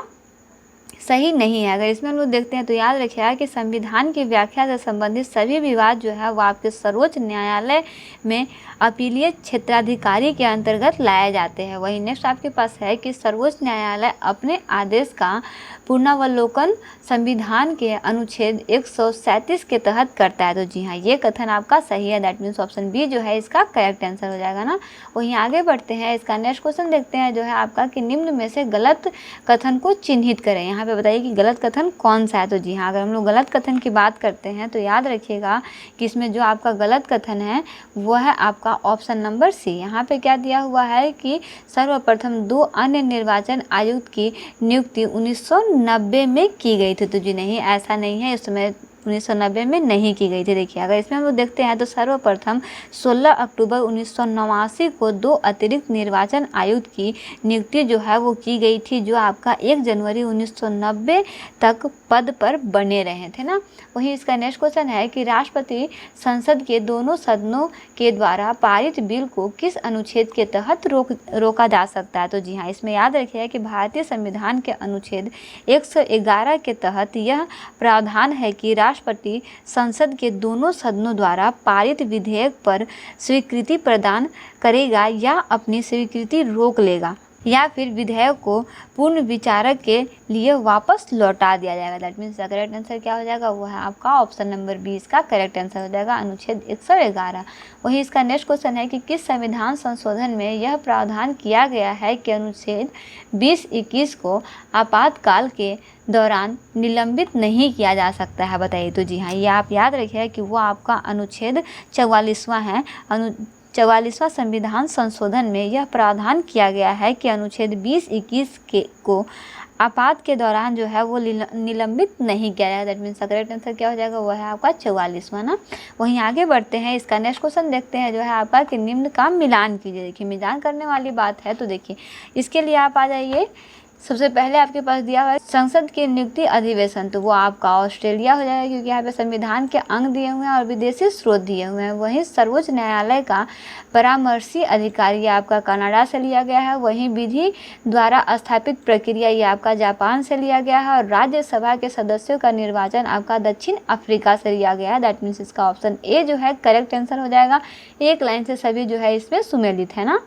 [SPEAKER 1] सही नहीं है। अगर इसमें हम लोग देखते हैं तो याद रखिएगा कि संविधान की व्याख्या से संबंधित सभी विवाद जो है वो आपके सर्वोच्च न्यायालय में अपीलीय क्षेत्राधिकारी के अंतर्गत लाए जाते हैं। वहीं नेक्स्ट आपके पास है कि सर्वोच्च न्यायालय अपने आदेश का पुनरावलोकन संविधान के अनुच्छेद 137 के तहत करता है। तो जी हाँ, ये कथन आपका सही है। दैट मीन्स ऑप्शन बी जो है इसका करेक्ट आंसर हो जाएगा ना। वहीं आगे बढ़ते हैं, इसका नेक्स्ट क्वेश्चन देखते हैं जो है आपका कि निम्न में से गलत कथन को चिन्हित करें। यहाँ पे बताइए कि गलत कथन कौन सा है। तो जी हाँ, अगर हम लोग गलत कथन की बात करते हैं तो याद रखिएगा कि इसमें जो आपका गलत कथन है वो है आपका ऑप्शन नंबर सी। यहाँ पे क्या दिया हुआ है कि सर्वप्रथम 2 अन्य निर्वाचन आयुक्त की नियुक्ति 1990 में की गई थी। तो जी नहीं, ऐसा नहीं है, इस समय 1990 में नहीं की गई थी। देखिए, अगर इसमें हम लोग देखते हैं तो सर्वप्रथम 16 अक्टूबर 1989 को 2 अतिरिक्त निर्वाचन आयुक्त की नियुक्ति जो है वो की गई थी, जो आपका 1 जनवरी 1990 तक पद पर बने रहे थे ना। वहीं इसका नेक्स्ट क्वेश्चन है कि राष्ट्रपति संसद के दोनों सदनों के द्वारा पारित बिल को किस अनुच्छेद के तहत रोका जा सकता है। तो जी हाँ, इसमें याद रखिएगा कि भारतीय संविधान के अनुच्छेद 111 के तहत यह प्रावधान है कि राष्ट्रपति संसद के दोनों सदनों द्वारा पारित विधेयक पर स्वीकृति प्रदान करेगा या अपनी स्वीकृति रोक लेगा, या फिर विधेयक को पूर्ण विचारक के लिए वापस लौटा दिया जाएगा। That means the correct answer क्या हो जाएगा, वो है आपका ऑप्शन नंबर 20 का करेक्ट आंसर हो जाएगा, अनुच्छेद 111। वही इसका नेक्स्ट क्वेश्चन है कि किस संविधान संशोधन में यह प्रावधान किया गया है कि अनुच्छेद 20-21 को आपातकाल के दौरान निलंबित नहीं किया जा सकता है। बताइए। तो जी हाँ, ये आप याद रखिए कि वो आपका अनुच्छेद 44वां है। 44वां संविधान संशोधन में यह प्रावधान किया गया है कि अनुच्छेद 20-21 को आपात के दौरान जो है वो निलंबित नहीं किया जाएगा। दैट मीन्स करेक्ट आंसर क्या हो जाएगा, वो है आपका 44वां ना। वहीं आगे बढ़ते हैं, इसका नेक्स्ट क्वेश्चन देखते हैं जो है आपका कि निम्न का मिलान कीजिए। देखिए, मिलान करने वाली बात है तो देखिए इसके लिए आप आ जाइए सबसे पहले आपके पास दिया हुआ है संसद की नियुक्ति अधिवेशन, तो वो आपका ऑस्ट्रेलिया हो जाएगा, क्योंकि यहाँ पे संविधान के अंग दिए हुए हैं और विदेशी स्रोत दिए हुए हैं। वहीं सर्वोच्च न्यायालय का परामर्शी अधिकारी ये आपका कनाडा से लिया गया है। वहीं विधि द्वारा स्थापित प्रक्रिया ये आपका जापान से लिया गया है। और राज्यसभा के सदस्यों का निर्वाचन आपका दक्षिण अफ्रीका से लिया गया है। दैट मीन्स इसका ऑप्शन ए जो है करेक्ट आंसर हो जाएगा। एक लाइन से सभी जो है इसमें सुमेलित है ना।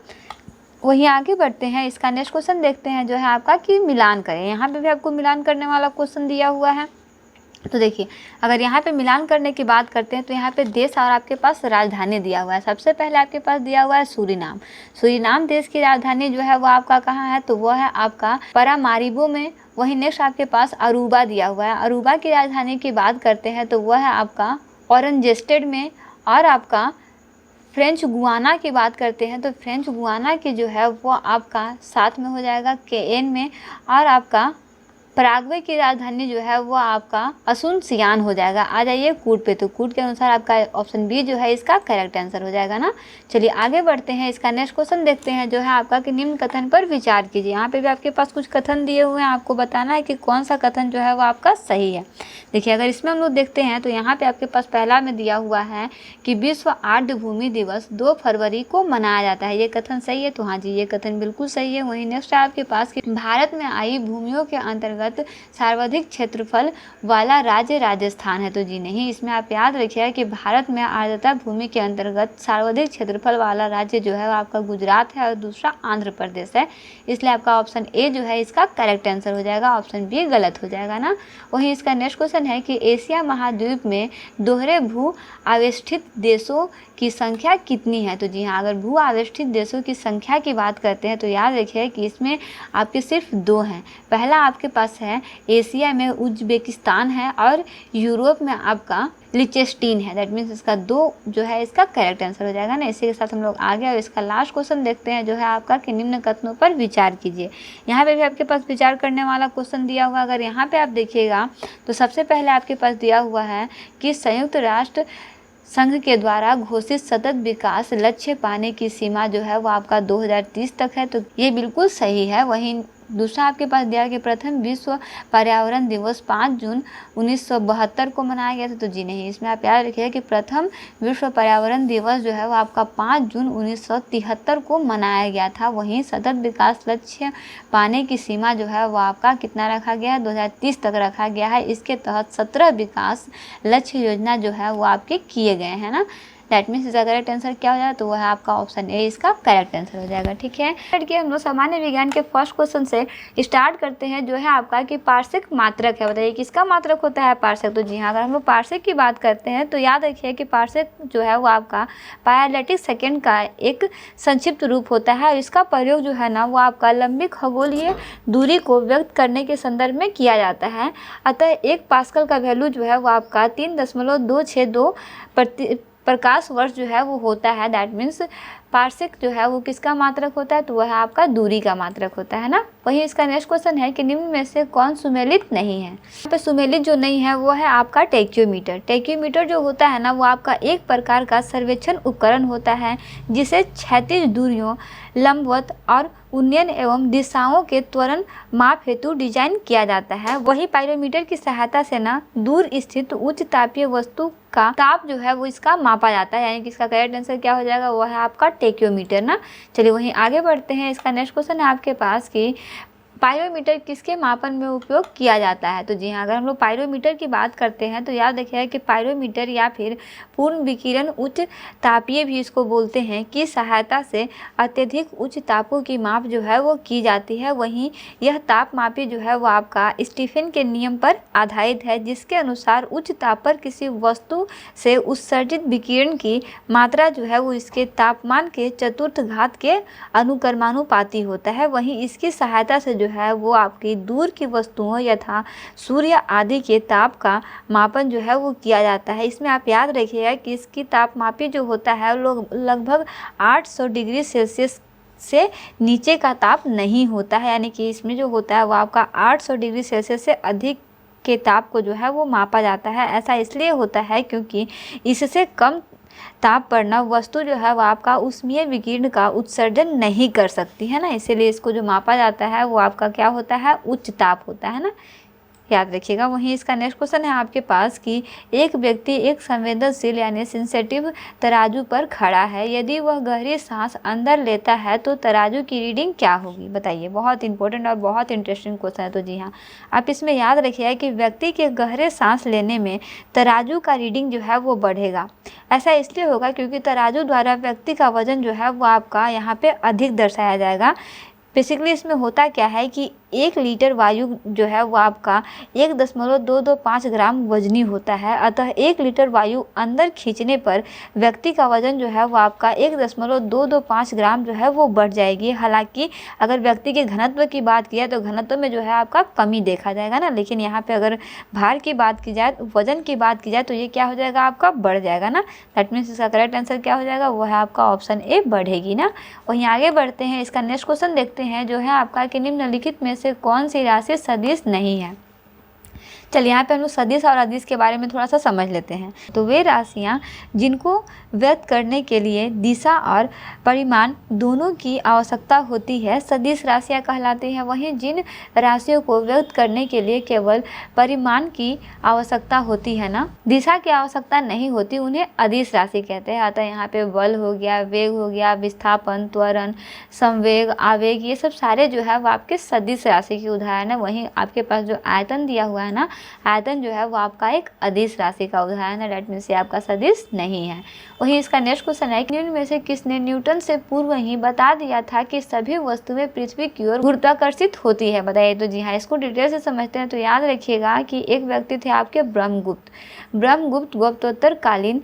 [SPEAKER 1] वहीं आगे बढ़ते हैं, इसका नेक्स्ट क्वेश्चन देखते हैं जो है आपका कि मिलान करें। यहाँ पे भी आपको मिलान करने वाला क्वेश्चन दिया हुआ है। तो देखिए, अगर यहाँ पे मिलान करने की बात करते हैं तो यहाँ पे देश और आपके पास राजधानी दिया हुआ है। सबसे पहले आपके पास दिया हुआ है सूरीनाम। सूरीनाम देश की राजधानी जो है वो आपका कहाँ है, तो वो है आपका परामारिबो में। वहीं नेक्स्ट आपके पास अरूबा दिया हुआ है। अरूबा की राजधानी की बात करते हैं तो वह है आपका ऑरेंजेस्टेड में। और आपका फ्रेंच गुआना की बात करते हैं तो फ्रेंच गुआना की जो है वो आपका साथ में हो जाएगा केएन में। और आपका पराग्वे की राजधानी जो है वो आपका असुनसियान हो जाएगा। आ जाइए कूट पे, तो कूट के अनुसार आपका ऑप्शन बी जो है इसका करेक्ट आंसर हो जाएगा ना। चलिए आगे बढ़ते हैं, इसका नेक्स्ट क्वेश्चन देखते हैं जो है आपका कि निम्न कथन पर विचार कीजिए। यहाँ पे भी आपके पास कुछ कथन दिए हुए हैं, आपको बताना है कि कौन सा कथन जो है वो आपका सही है। देखिए, अगर इसमें हम लोग देखते हैं तो यहाँ पे आपके पास पहला में दिया हुआ है कि विश्व आर्द्र भूमि दिवस 2 फरवरी को मनाया जाता है। ये कथन सही है, तो हाँ जी ये कथन बिल्कुल सही है। वहीं नेक्स्ट है आपके पास कि भारत में आई भूमियों के अंतर्गत सर्वाधिक क्षेत्रफल वाला राज्य राजस्थान है, तो जी नहीं। इसमें आप याद रखिएगा कि भारत में आर्द्रता भूमि के अंतर्गत सर्वाधिक क्षेत्रफल वाला राज्य जो है वो आपका गुजरात है और दूसरा आंध्र प्रदेश है। इसलिए आपका ऑप्शन ए जो है इसका करेक्ट आंसर हो जाएगा, ऑप्शन बी गलत हो जाएगा ना। वहीं इसका नेक्स्ट क्वेश्चन है कि एशिया महाद्वीप में दोहरे भू आवेष्टित देशों की संख्या कितनी है, तो जी हाँ, अगर भू आवेष्टित देशों की संख्या की बात करते हैं तो याद रखिए कि इसमें आपके सिर्फ 2 हैं। पहला आपके पास है एशिया में उज्बेकिस्तान है और यूरोप में आपका लिचेस्टीन है। दैट मीन्स इसका 2 जो है इसका करेक्ट आंसर हो जाएगा ना। इसी के साथ हम लोग आगे और इसका लास्ट क्वेश्चन देखते हैं जो है आपका कि निम्न कथनों पर विचार कीजिए। यहाँ पे भी आपके पास विचार करने वाला क्वेश्चन दिया हुआ। अगर यहाँ पे आप देखिएगा तो सबसे पहले आपके पास दिया हुआ है कि संयुक्त राष्ट्र संघ के द्वारा घोषित सतत विकास लक्ष्य पाने की सीमा जो है वो आपका 2030 तक है, तो ये बिल्कुल सही है। वहीं दूसरा आपके पास दिया कि प्रथम विश्व पर्यावरण दिवस 5 जून 1972 को मनाया गया था, तो जी नहीं। इसमें आप याद रखिए कि प्रथम विश्व पर्यावरण दिवस जो है वो आपका 5 जून 1973 को मनाया गया था। वहीं सतत विकास लक्ष्य पाने की सीमा जो है वो आपका कितना रखा गया है, 2030 तक रखा गया है। इसके तहत 17 विकास लक्ष्य योजना जो है वो आपके किए गए हैं ना। दैट मीन्स इसका करेक्ट आंसर क्या हो जाएगा, तो वह है आपका ऑप्शन ए इसका करेक्ट आंसर हो जाएगा। ठीक है, हम लोग सामान्य विज्ञान के फर्स्ट क्वेश्चन से स्टार्ट करते हैं जो है आपका कि पार्शिक मात्रक है। बताइए किसका मात्रक होता है, पार्शिक। तो जी हाँ, अगर हम लोग पार्शिक की बात करते हैं तो याद रखिए कि पार्शिक जो है वो आपका पायलैटिक सेकेंड का एक संक्षिप्त रूप होता है। इसका प्रयोग जो है ना वो आपका लंबी खगोलीय दूरी को व्यक्त करने के संदर्भ में किया जाता है। अतः 1 पास्कल का वैल्यू जो है वो आपका 3.262 प्रकाश वर्ष जो है वो होता है। दैट मीन्स पार्शिक जो है वो किसका मात्रक होता है, तो वह आपका दूरी का मात्रक होता है ना। वहीं इसका नेक्स्ट क्वेश्चन है कि निम्न में से कौन सुमेलित नहीं है। यहाँ पे सुमेलित जो नहीं है वो है आपका टेक्योमीटर। टेक्योमीटर जो होता है ना वो आपका एक प्रकार का सर्वेक्षण उपकरण होता है जिसे क्षैतिज दूरियों, लंबवत और उन्नयन एवं दिशाओं के त्वरण माप हेतु डिजाइन किया जाता है। वही पायरोमीटर की सहायता से ना दूर स्थित उच्च तापीय वस्तु का ताप जो है वो इसका मापा जाता है। यानी कि इसका करेक्ट आंसर क्या हो जाएगा, वो है आपका टेक्योमीटर ना। चलिए वहीं आगे बढ़ते हैं, इसका नेक्स्ट क्वेश्चन है आपके पास कि पायरोमीटर किसके मापन में उपयोग किया जाता है। तो जी हाँ, अगर हम लोग पायरोमीटर की बात करते हैं तो याद रखिए कि पायरोमीटर या फिर पूर्ण विकिरण उच्च तापीय भी इसको बोलते हैं की सहायता से अत्यधिक उच्च तापों की माप जो है वो की जाती है। वहीं यह ताप मापी जो है वो आपका स्टीफन के नियम पर आधारित है, जिसके अनुसार उच्च ताप पर किसी वस्तु से उत्सर्जित विकिरण की मात्रा जो है वो इसके तापमान के चतुर्थ घात के अनुक्रमानुपाती होता है। वहीं इसकी सहायता से है वो आपकी दूर की वस्तुओं यथा सूर्य आदि के ताप का मापन जो है वो किया जाता है। इसमें आप याद रखिएगा कि इसकी तापमापी जो होता है लगभग 800 डिग्री सेल्सियस से नीचे का ताप नहीं होता है। यानी कि इसमें जो होता है वो आपका 800 डिग्री सेल्सियस से अधिक के ताप को जो है वो मापा जाता है। ऐसा इसलिए होता है क्योंकि इससे कम ताप बढ़ना वस्तु जो है वो आपका ऊष्मीय विकिरण का उत्सर्जन नहीं कर सकती है ना, इसीलिए इसको जो मापा जाता है वो आपका क्या होता है, उच्च ताप होता है ना, याद रखिएगा। वहीं इसका नेक्स्ट क्वेश्चन है आपके पास कि एक व्यक्ति एक संवेदनशील यानी सेंसिटिव तराजू पर खड़ा है, यदि वह गहरी सांस अंदर लेता है तो तराजू की रीडिंग क्या होगी, बताइए। बहुत इंपॉर्टेंट और बहुत इंटरेस्टिंग क्वेश्चन है। तो जी हाँ, आप इसमें याद रखिएगा कि व्यक्ति के गहरे सांस लेने में तराजू का रीडिंग जो है वो बढ़ेगा। ऐसा इसलिए होगा क्योंकि तराजू द्वारा व्यक्ति का वजन जो है वो आपका यहाँ पे अधिक दर्शाया जाएगा। बेसिकली इसमें होता क्या है कि 1 लीटर वायु जो है वो आपका 1.225 ग्राम वजनी होता है, अतः 1 लीटर वायु अंदर खींचने पर व्यक्ति का वजन जो है वो आपका 1.225 ग्राम जो है वो बढ़ जाएगी। हालांकि अगर व्यक्ति के घनत्व की बात की जाए तो घनत्व में जो है आपका कमी देखा जाएगा ना, लेकिन यहाँ पे अगर भार की बात की जाए, वजन की बात की जाए तो ये क्या हो जाएगा, आपका बढ़ जाएगा ना। दैट मीन्स इसका करेक्ट आंसर क्या हो जाएगा, वो है आपका ऑप्शन ए, बढ़ेगी ना। वहीं आगे बढ़ते हैं, इसका नेक्स्ट क्वेश्चन देखते हैं जो है आपका कि निम्नलिखित में से कौन सी राशि सदिश नहीं है। चलिए यहाँ पे हम लोग सदिश और अदिश के बारे में थोड़ा सा समझ लेते हैं। तो वे राशियाँ जिनको व्यक्त करने के लिए दिशा और परिमाण दोनों की आवश्यकता होती है सदिश राशियाँ कहलाती हैं। वहीं जिन राशियों को व्यक्त करने के लिए केवल परिमाण की आवश्यकता होती है ना, दिशा की आवश्यकता नहीं होती, उन्हें अदिश राशि कहते हैं। अतः यहाँ पे बल हो गया, वेग हो गया, विस्थापन, त्वरण, संवेग, आवेग, ये सब सारे जो है वो आपके सदिश राशि की उदाहरण है। वहीं आपके पास जो आयतन दिया हुआ है ना, आयतन जो है वो आपका एक अदिश राशि का उदाहरण है। डेट मीन्स ये आपका सदिश नहीं है। वहीं इसका नेक्स्ट क्वेश्चन है, निम्न में से किसने न्यूटन से पूर्व ही बता दिया था कि सभी वस्तुएं पृथ्वी की ओर गुरुत्वाकर्षित होती है, बताइए। तो जी हाँ, इसको डिटेल से समझते हैं। तो याद रखिएगा कि एक व्यक्ति थे आपके ब्रह्मगुप्त। ब्रह्मगुप्त गुप्तोत्तरकालीन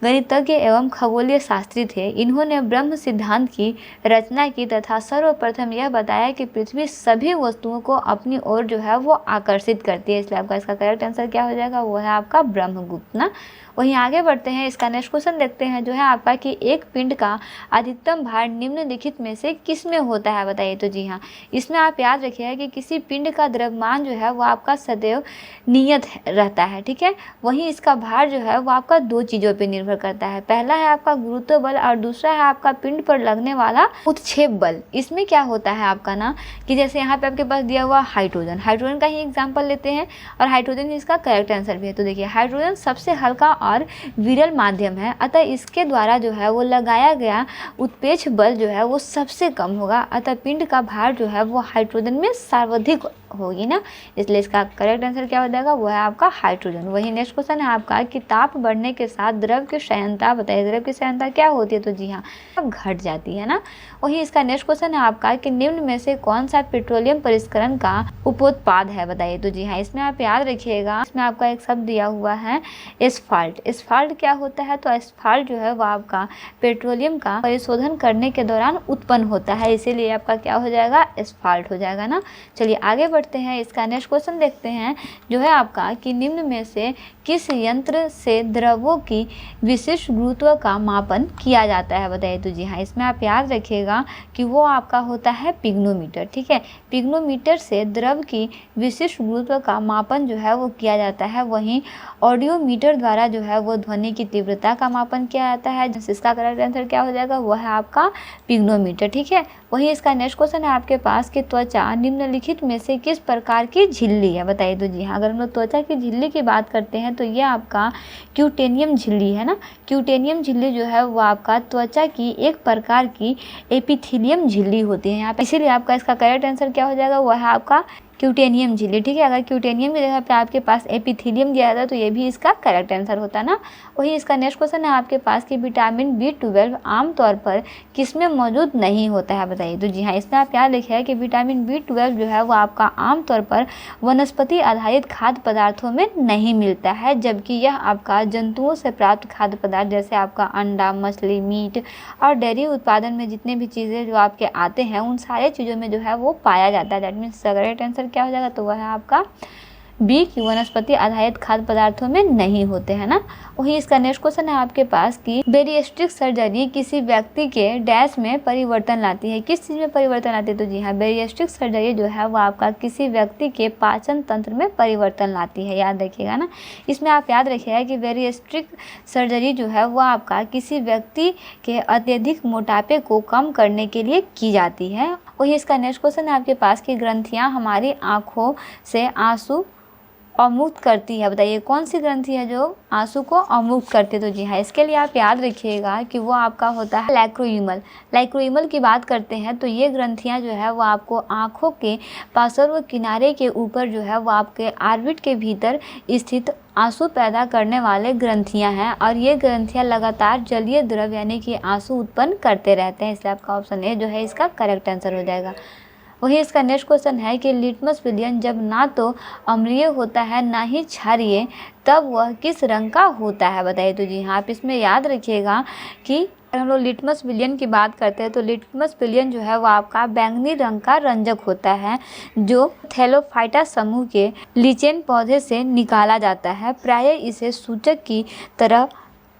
[SPEAKER 1] गणितज्ञ एवं खगोलीय शास्त्री थे। इन्होंने ब्रह्म सिद्धांत की रचना की तथा सर्वप्रथम यह बताया कि पृथ्वी सभी वस्तुओं को अपनी ओर जो है वो आकर्षित करती है। इसलिए आपका इसका करेक्ट आंसर क्या हो जाएगा, वो है आपका ब्रह्मगुप्त ना। वहीं आगे बढ़ते हैं, इसका नेक्स्ट क्वेश्चन देखते हैं जो है आपका कि एक पिंड का अधिकतम भार निम्नलिखित में से किस में होता है, बताइए। तो जी हाँ, इसमें आप याद रखिएगा कि किसी पिंड का द्रव्यमान जो है वो आपका सदैव नियत रहता है, ठीक है। वहीं इसका भार जो है वो आपका 2 चीज़ों पर निर्भर करता है। पहला है आपका गुरुत्व बल और दूसरा है आपका पिंड पर लगने वाला उत्क्षेप बल। इसमें क्या होता है आपका ना कि जैसे यहाँ पे आपके पास दिया हुआ हाइड्रोजन, हाइड्रोजन का ही एग्जांपल लेते हैं और हाइड्रोजन इसका करेक्ट आंसर भी है। तो देखिए, हाइड्रोजन सबसे हल्का और विरल माध्यम है, अतः इसके द्वारा जो है वो लगाया गया उत्प्रेरक बल जो है वो सबसे कम होगा, अतः पिंड का भार जो है वो हाइड्रोजन में सर्वाधिक होगी ना, इसलिए इसका करेक्ट आंसर क्या हो जाएगा, वो है आपका हाइड्रोजन। वही नेक्स्ट क्वेश्चन है आपका कि ताप बढ़ने के साथ द्रव की श्यानता, बताइए द्रव की श्यानता क्या होती है। तो जी हाँ, घट जाती है ना। वही इसका नेक्स्ट क्वेश्चन है आपका कि निम्न में से कौन सा पेट्रोलियम परिष्करण का उपोत्पाद है, बताइए। तो जी हाँ, इसमें आप याद रखिएगा, इसमें आपका एक शब्द दिया हुआ है एस्फाल्ट। एस्फाल्ट क्या होता है, तो एस्फाल्ट जो है वो आपका पेट्रोलियम का परिशोधन करने के दौरान उत्पन्न होता है, इसीलिए आपका क्या हो जाएगा, एस्फाल्ट हो जाएगा ना। चलिए आगे बढ़ते हैं, इसका नेक्स्ट क्वेश्चन देखते हैं जो है आपका कि निम्न में से किस यंत्र से द्रवों की विशिष्ट गुरुत्व का मापन किया जाता है, बताइए। तो जी हाँ, इसमें आप याद रखिएगा कि वो आपका होता है पिग्नोमीटर, ठीक है। पिग्नोमीटर से द्रव की विशिष्ट गुरुत्व का मापन जो है वो किया जाता है। वहीं ऑडियोमीटर द्वारा जो है वो ध्वनि की तीव्रता का मापन किया जाता है, जिसका करेक्ट आंसर क्या हो जाएगा, वो है आपका पिग्नोमीटर, ठीक है। वहीं इसका नेक्स्ट क्वेश्चन है आपके पास कि त्वचा निम्नलिखित में से किस प्रकार की झिल्ली है, बताइए। तो जी हाँ, अगर हम लोग त्वचा की झिल्ली की बात करते हैं तो ये आपका क्यूटेनियम झिल्ली है ना। क्यूटेनियम झिल्ली जो है वो आपका त्वचा की एक प्रकार की एपिथेलियम झिल्ली होती है यहाँ पे, इसीलिए आपका इसका करेक्ट आंसर क्या हो जाएगा, वो है आपका क्यूटेनियम झिल्ली, ठीक है। अगर क्यूटेनियम की जगह पे आपके पास एपिथेलियम दिया जाता तो ये भी इसका करेक्ट आंसर होता ना। वही इसका नेक्स्ट क्वेश्चन है आपके पास कि विटामिन B12 आमतौर पर किसमें मौजूद नहीं होता है, बताइए। तो जी हाँ, इसमें आप याद रखिए कि विटामिन B12 जो है वो आपका आमतौर पर वनस्पति आधारित खाद्य पदार्थों में नहीं मिलता है, जबकि यह आपका जंतुओं से प्राप्त खाद्य पदार्थ जैसे आपका अंडा, मछली, मीट और डेयरी उत्पादन में जितने भी चीज़ें जो आपके आते हैं उन सारे चीज़ों में जो है वो पाया जाता है। दैट मीन्स करेक्ट आंसर क्या हो जाएगा, तो वह है आपका बी कि वनस्पति आधारित खाद्य पदार्थों में नहीं होते हैं ना। वहीं इसका नेक्स्ट क्वेश्चन है आपके पास कि बेरिएस्ट्रिक सर्जरी किसी व्यक्ति के डैश में परिवर्तन लाती है, किस चीज़ में परिवर्तन लाती है? तो जी हाँ, बेरिएस्ट्रिक सर्जरी जो है वो आपका किसी व्यक्ति के पाचन तंत्र में परिवर्तन लाती है, याद रखिएगा ना। इसमें आप याद रखिएगा कि बेरिएस्ट्रिक सर्जरी जो है वो आपका किसी व्यक्ति के अत्यधिक मोटापे को कम करने के लिए की जाती है। वही इसका नेक्स्ट क्वेश्चन है आपके पास कि ग्रंथियां हमारी आँखों से आंसू अवमुक्त करती है, बताइए कौन सी ग्रंथि है जो आंसू को अवमुक्त करती है? तो जी हाँ, इसके लिए आप याद रखिएगा कि वो आपका होता है लैक्रोइमल। लैक्रोइमल की बात करते हैं तो ये ग्रंथियाँ जो है वो आपको आँखों के पार्श्व किनारे के ऊपर जो है वो आपके ऑर्बिट के भीतर स्थित आंसू पैदा करने वाले ग्रंथियां हैं, और ये ग्रंथियां लगातार जलीय द्रव यानी कि आंसू उत्पन्न करते रहते हैं, इसलिए आपका ऑप्शन ए जो है इसका करेक्ट आंसर हो जाएगा। वही इसका नेक्स्ट क्वेश्चन है कि लिटमस विलियन जब ना तो अम्लीय होता है ना ही क्षारीय, तब वह किस रंग का होता है, बताइए? तो जी हाँ, आप इसमें याद रखिएगा कि अगर हम लोग लिटमस विलियन की बात करते हैं तो लिटमस विलियन जो है वो आपका बैंगनी रंग का रंजक होता है, जो थैलोफाइटा समूह के लीचेन पौधे से निकाला जाता है। प्रायः इसे सूचक की तरह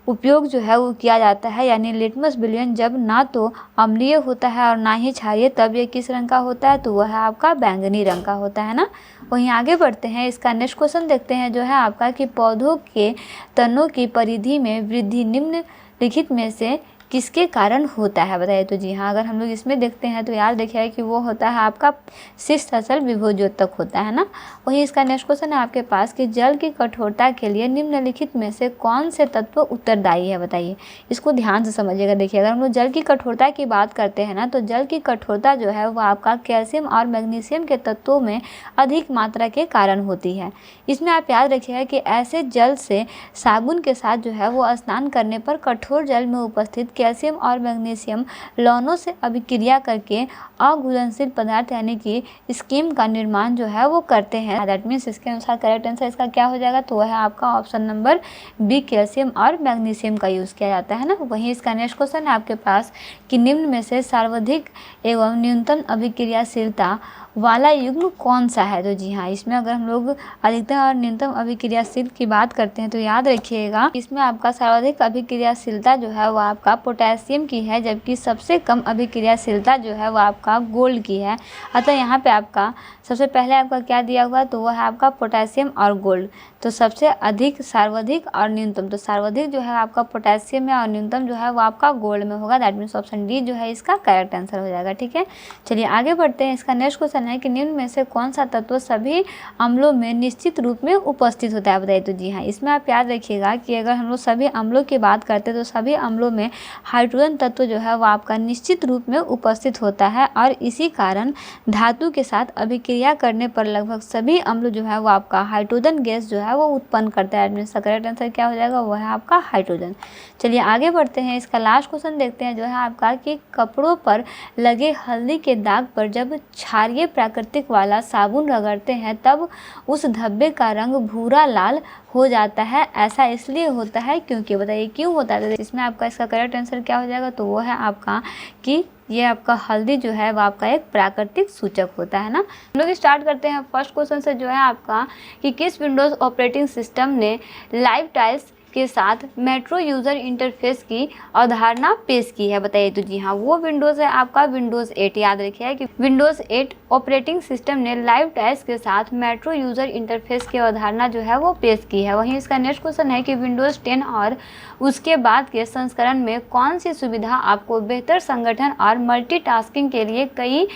[SPEAKER 1] उपयोग जो है वो किया जाता है, यानी लिटमस विलियन जब ना तो अम्लीय होता है और ना ही क्षारीय, तब ये किस रंग का होता है? तो वह है आपका बैंगनी रंग का होता है ना। वहीं आगे बढ़ते हैं, इसका नेक्स्ट क्वेश्चन देखते हैं जो है आपका कि पौधों के तनों की परिधि में वृद्धि निम्नलिखित में से किसके कारण होता है, बताइए? तो जी हाँ, अगर हम लोग इसमें देखते हैं तो याद रखिए कि वो होता है आपका शीर्षस्थल विभोजोतक होता है ना। वहीं इसका नेक्स्ट क्वेश्चन है आपके पास कि जल की कठोरता के लिए निम्नलिखित में से कौन से तत्व उत्तरदायी है, बताइए? इसको ध्यान से समझिएगा। देखिए, अगर हम लोग जल की कठोरता की बात करते हैं ना, तो जल की कठोरता जो है वो आपका कैल्शियम और मैग्नीशियम के तत्वों में अधिक मात्रा के कारण होती है। इसमें आप याद रखिएगा कि ऐसे जल से साबुन के साथ जो है वो स्नान करने पर कठोर जल में उपस्थित कैल्शियम और मैग्नीशियम लवणों से अभिक्रिया करके अघुलनशील पदार्थ यानी कि स्कीम का निर्माण जो है वो करते हैं। दैट मीन्स इसके अनुसार करेक्ट आंसर इसका क्या हो जाएगा? तो वह है आपका ऑप्शन नंबर बी, कैल्शियम और मैग्नीशियम का यूज़ किया जाता है ना। वहीं इसका नेक्स्ट क्वेश्चन है आपके पास कि निम्न में से सर्वाधिक एवं न्यूनतम अभिक्रियाशीलता वाला युग्म कौन सा है? तो जी हाँ, इसमें अगर हम लोग अधिकतम और न्यूनतम अभिक्रियाशील की बात करते हैं तो याद रखिएगा इसमें आपका सर्वाधिक अभिक्रियाशीलता जो है वो आपका पोटेशियम की है, जबकि सबसे कम अभिक्रियाशीलता जो है वो आपका गोल्ड की है। अतः यहाँ पे आपका सबसे पहले आपका क्या दिया हुआ? तो वह है आपका पोटेशियम और गोल्ड। तो सबसे अधिक, सर्वाधिक और न्यूनतम, तो सर्वाधिक जो है आपका पोटेशियम में और न्यूनतम जो है वो आपका गोल्ड में होगा। दैट मीन्स ऑप्शन डी जो है इसका करेक्ट आंसर हो जाएगा। ठीक है, चलिए आगे बढ़ते हैं। इसका नेक्स्ट क्वेश्चन है कि निम्न में से कौन सा तत्व सभी अम्लों में निश्चित रूप में उपस्थित होता है, बताइए? तो जी हाँ, इसमें आप याद रखिएगा कि अगर हम लोग सभी अम्लों की बात करते हैं तो सभी अम्लों में हाइड्रोजन तत्व जो है वो आपका निश्चित रूप में उपस्थित होता है, और इसी कारण धातु के साथ अभिक्रिया करने पर लगभग सभी अम्ल जो है वो आपका हाइड्रोजन गैस जो है वो उत्पन्न करता है। मीन्स करेक्ट आंसर क्या हो जाएगा? वो है आपका हाइड्रोजन। चलिए आगे बढ़ते हैं। इसका लास्ट क्वेश्चन देखते हैं जो है आपका कि कपड़ों पर लगे हल्दी के दाग पर जब क्षारीय प्राकृतिक वाला साबुन रगड़ते हैं तब उस धब्बे का रंग भूरा लाल हो जाता है। ऐसा इसलिए होता है क्योंकि, बताइए क्यों होता है? इसमें आपका इसका करेक्ट आंसर क्या हो जाएगा? तो वो है आपका कि ये आपका हल्दी जो है वो आपका एक प्राकृतिक सूचक होता है ना। हम लोग स्टार्ट करते हैं फर्स्ट क्वेश्चन से जो है आपका कि किस विंडोज़ ऑपरेटिंग सिस्टम ने लाइव टाइल्स के साथ मेट्रो यूज़र इंटरफेस की अवधारणा पेश की है, बताइए? तो जी हाँ, वो विंडोज़ है आपका विंडोज़ 8। याद रखिए कि विंडोज़ 8 ऑपरेटिंग सिस्टम ने लाइव टाइल्स के साथ मेट्रो यूज़र इंटरफेस की अवधारणा जो है वो पेश की है। वहीं इसका नेक्स्ट क्वेश्चन है कि विंडोज़ 10 और उसके बाद के संस्करण में कौन सी सुविधा आपको बेहतर संगठन और मल्टीटास्किंग के लिए कई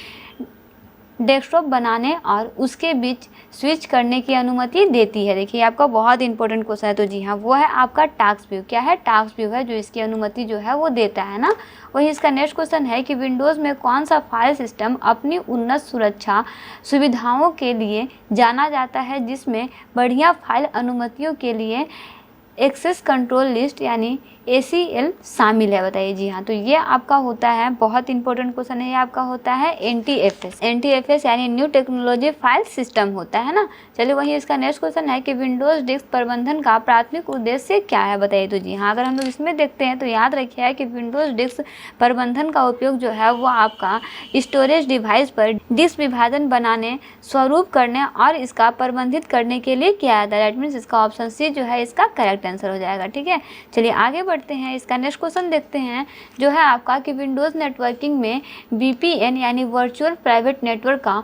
[SPEAKER 1] डेस्कटॉप बनाने और उसके बीच स्विच करने की अनुमति देती है? देखिए, आपका बहुत इंपॉर्टेंट क्वेश्चन है। तो जी हाँ, वो है आपका टास्क व्यू। क्या है? टास्क व्यू है जो इसकी अनुमति जो है वो देता है ना। वहीं इसका नेक्स्ट क्वेश्चन है कि विंडोज़ में कौन सा फाइल सिस्टम अपनी उन्नत सुरक्षा सुविधाओं के लिए जाना जाता है, जिसमें बढ़िया फाइल अनुमतियों के लिए एक्सेस कंट्रोल लिस्ट यानी ACL शामिल है, बताइए। जी हाँ, तो ये आपका होता है, बहुत इंपॉर्टेंट क्वेश्चन है, ये आपका होता है NTFS यानी न्यू टेक्नोलॉजी फाइल सिस्टम होता है ना। चलिए वही इसका नेक्स्ट क्वेश्चन है कि विंडोज डिस्क प्रबंधन का प्राथमिक उद्देश्य क्या है, बताइए। तो जी हाँ, अगर हम लोग इसमें देखते हैं तो याद रखिए कि विंडोज डिस्क प्रबंधन का उपयोग जो है वो आपका स्टोरेज डिवाइस पर डिस्क विभाजन बनाने, स्वरूप करने और इसका प्रबंधित करने के लिए किया जाता है। दैट मीन्स इसका ऑप्शन सी जो है इसका करेक्ट आंसर हो जाएगा। ठीक है, चलिए आगे बढ़ते हैं। इसका नेक्स्ट क्वेश्चन देखते हैं जो है आपका कि विंडोज़ नेटवर्किंग में VPN यानी वर्चुअल प्राइवेट नेटवर्क का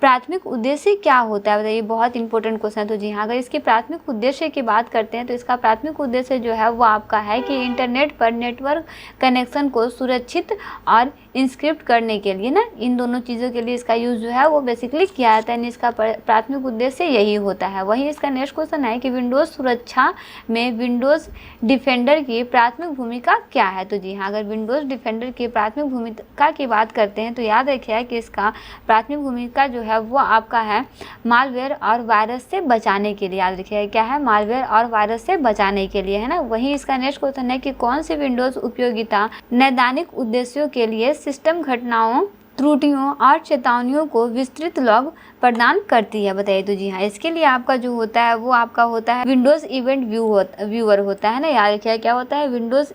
[SPEAKER 1] प्राथमिक उद्देश्य क्या होता है, बताइए। बहुत इंपॉर्टेंट क्वेश्चन है। तो जी हाँ, अगर इसके प्राथमिक उद्देश्य की बात करते हैं तो इसका प्राथमिक उद्देश्य जो है वो आपका है कि इंटरनेट पर नेटवर्क कनेक्शन को सुरक्षित और इंस्क्रिप्ट करने के लिए ना, इन दोनों चीज़ों के लिए इसका यूज़ जो है वो बेसिकली किया जाता है। इसका प्राथमिक उद्देश्य यही होता है। वहीं इसका नेक्स्ट क्वेश्चन है कि विंडोज़ सुरक्षा में विंडोज़ डिफेंडर की प्राथमिक भूमिका क्या है। तो जी हाँ, अगर विंडोज़ डिफेंडर की प्राथमिक भूमिका की बात करते हैं तो याद रखिए कि इसका प्राथमिक भूमिका जो है वो आपका है मालवेयर और वायरस से बचाने के लिए। याद रखिए क्या है, मालवेयर और वायरस से बचाने के लिए, है ना। वहीं इसका नेक्स्ट क्वेश्चन है कि कौन सी विंडोज उपयोगिता नैदानिक उद्देश्यों के लिए सिस्टम घटनाओं, त्रुटियों और चेतावनियों को विस्तृत लॉग प्रदान करती है, बताइए। तो जी हाँ, इसके लिए आपका जो होता है वो आपका होता है विंडोज इवेंट व्यूअर होता है ना। याद रखिए क्या होता है, विंडोज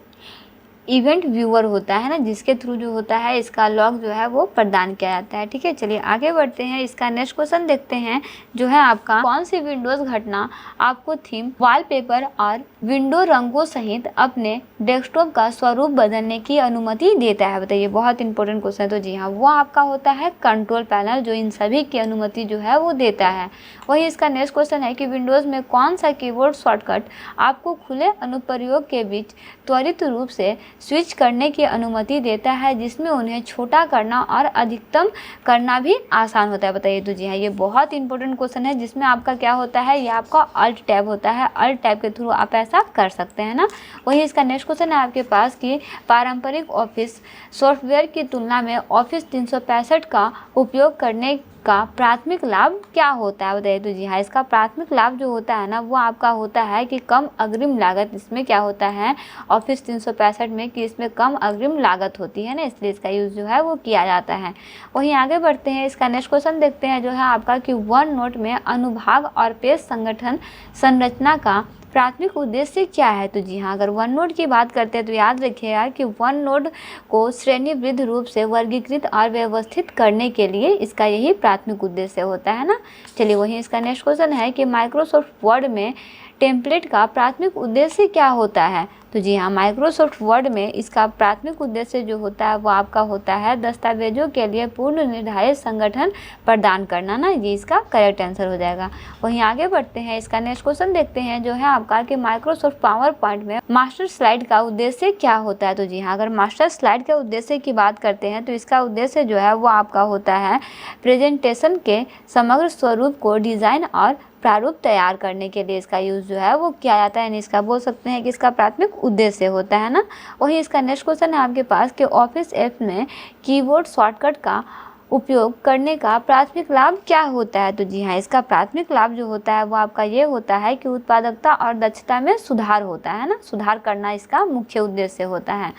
[SPEAKER 1] इवेंट व्यूअर होता है ना, जिसके थ्रू जो होता है इसका लॉग जो है वो प्रदान किया जाता है। ठीक है, चलिए आगे बढ़ते हैं। इसका नेक्स्ट क्वेश्चन देखते हैं जो है आपका कौन सी विंडोज घटना आपको थीम, वॉलपेपर और विंडो रंगों सहित अपने डेस्कटॉप का स्वरूप बदलने की अनुमति देता है, बताइए। बहुत इंपॉर्टेंट क्वेश्चन है। तो जी हाँ, वो आपका होता है कंट्रोल पैनल, जो इन सभी की अनुमति जो है वो देता है। वही इसका नेक्स्ट क्वेश्चन है कि विंडोज़ में कौन सा कीबोर्ड शॉर्टकट आपको खुले अनुप्रयोग के बीच त्वरित रूप से स्विच करने की अनुमति देता है, जिसमें उन्हें छोटा करना और अधिकतम करना भी आसान होता है, बताइए। तो जी हाँ, ये बहुत इंपॉर्टेंट क्वेश्चन है, जिसमें आपका क्या होता है, ये आपका अल्ट टैब होता है। अल्ट टैब के थ्रू आप ऐसा कर सकते हैं ना। वही इसका नेक्स्ट क्वेश्चन है आपके पास कि पारंपरिक ऑफिस सॉफ्टवेयर की तुलना में ऑफिस 365 का उपयोग करने का प्राथमिक लाभ क्या होता है, बताइए। तो जी हाँ, इसका प्राथमिक लाभ जो होता है ना वो आपका होता है कि कम अग्रिम लागत। इसमें क्या होता है ऑफिस 365 में कि इसमें कम अग्रिम लागत होती है ना, इसलिए इसका यूज़ जो है वो किया जाता है। वहीं आगे बढ़ते हैं। इसका नेक्स्ट क्वेश्चन देखते हैं जो है आपका कि वन नोट में अनुभाग और पेज संगठन संरचना का प्राथमिक उद्देश्य क्या है। तो जी हाँ, अगर वन नोड की बात करते हैं तो याद रखिएगा कि वन नोड को श्रेणीबद्ध रूप से वर्गीकृत और व्यवस्थित करने के लिए इसका यही प्राथमिक उद्देश्य होता है ना। चलिए वहीं इसका नेक्स्ट क्वेश्चन है कि माइक्रोसॉफ्ट वर्ड में टेम्पलेट का प्राथमिक उद्देश्य क्या होता है। तो जी हाँ, माइक्रोसॉफ्ट वर्ड में इसका प्राथमिक उद्देश्य जो होता है वो आपका होता है दस्तावेजों के लिए पूर्ण निर्धारित संगठन प्रदान करना ना, ये इसका करेक्ट आंसर हो जाएगा। वहीं आगे बढ़ते हैं। इसका नेक्स्ट क्वेश्चन देखते हैं जो है आपका कि माइक्रोसॉफ्ट पावर पॉइंट में मास्टर स्लाइड का उद्देश्य क्या होता है। तो जी हाँ, अगर मास्टर स्लाइड के उद्देश्य की बात करते हैं तो इसका उद्देश्य जो है वो आपका होता है प्रेजेंटेशन के समग्र स्वरूप को डिज़ाइन और प्रारूप तैयार करने के लिए इसका यूज़ जो है वो किया जाता है। इसका बोल सकते हैं कि इसका प्राथमिक उद्देश्य होता है ना। वही इसका नेक्स्ट क्वेश्चन है आपके पास कि ऑफिस ऐप में कीबोर्ड शॉर्टकट का उपयोग करने का प्राथमिक लाभ क्या होता है। तो जी हाँ, इसका प्राथमिक लाभ जो होता है वो आपका ये होता है कि उत्पादकता और दक्षता में सुधार होता है ना, सुधार करना इसका मुख्य उद्देश्य होता है।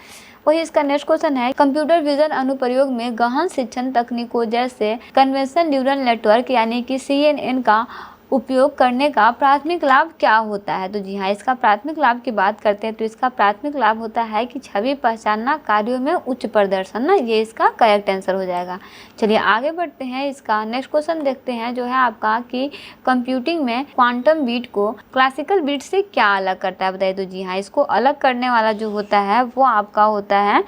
[SPEAKER 1] वही इसका नेक्स्ट क्वेश्चन है कंप्यूटर विजन अनुप्रयोग में गहन शिक्षण तकनीकों जैसे कन्वेंशनल न्यूरल नेटवर्क यानी कि CNN का उपयोग करने का प्राथमिक लाभ क्या होता है। तो जी हाँ, इसका प्राथमिक लाभ की बात करते हैं तो इसका प्राथमिक लाभ होता है कि छवि पहचानना, कार्यों में उच्च प्रदर्शन ना, ये इसका करेक्ट आंसर हो जाएगा। चलिए आगे बढ़ते हैं। इसका नेक्स्ट क्वेश्चन देखते हैं जो है आपका कि कंप्यूटिंग में क्वांटम बीट को क्लासिकल बीट से क्या अलग करता है, बताइए। तो जी हाँ, इसको अलग करने वाला जो होता है वो आपका होता है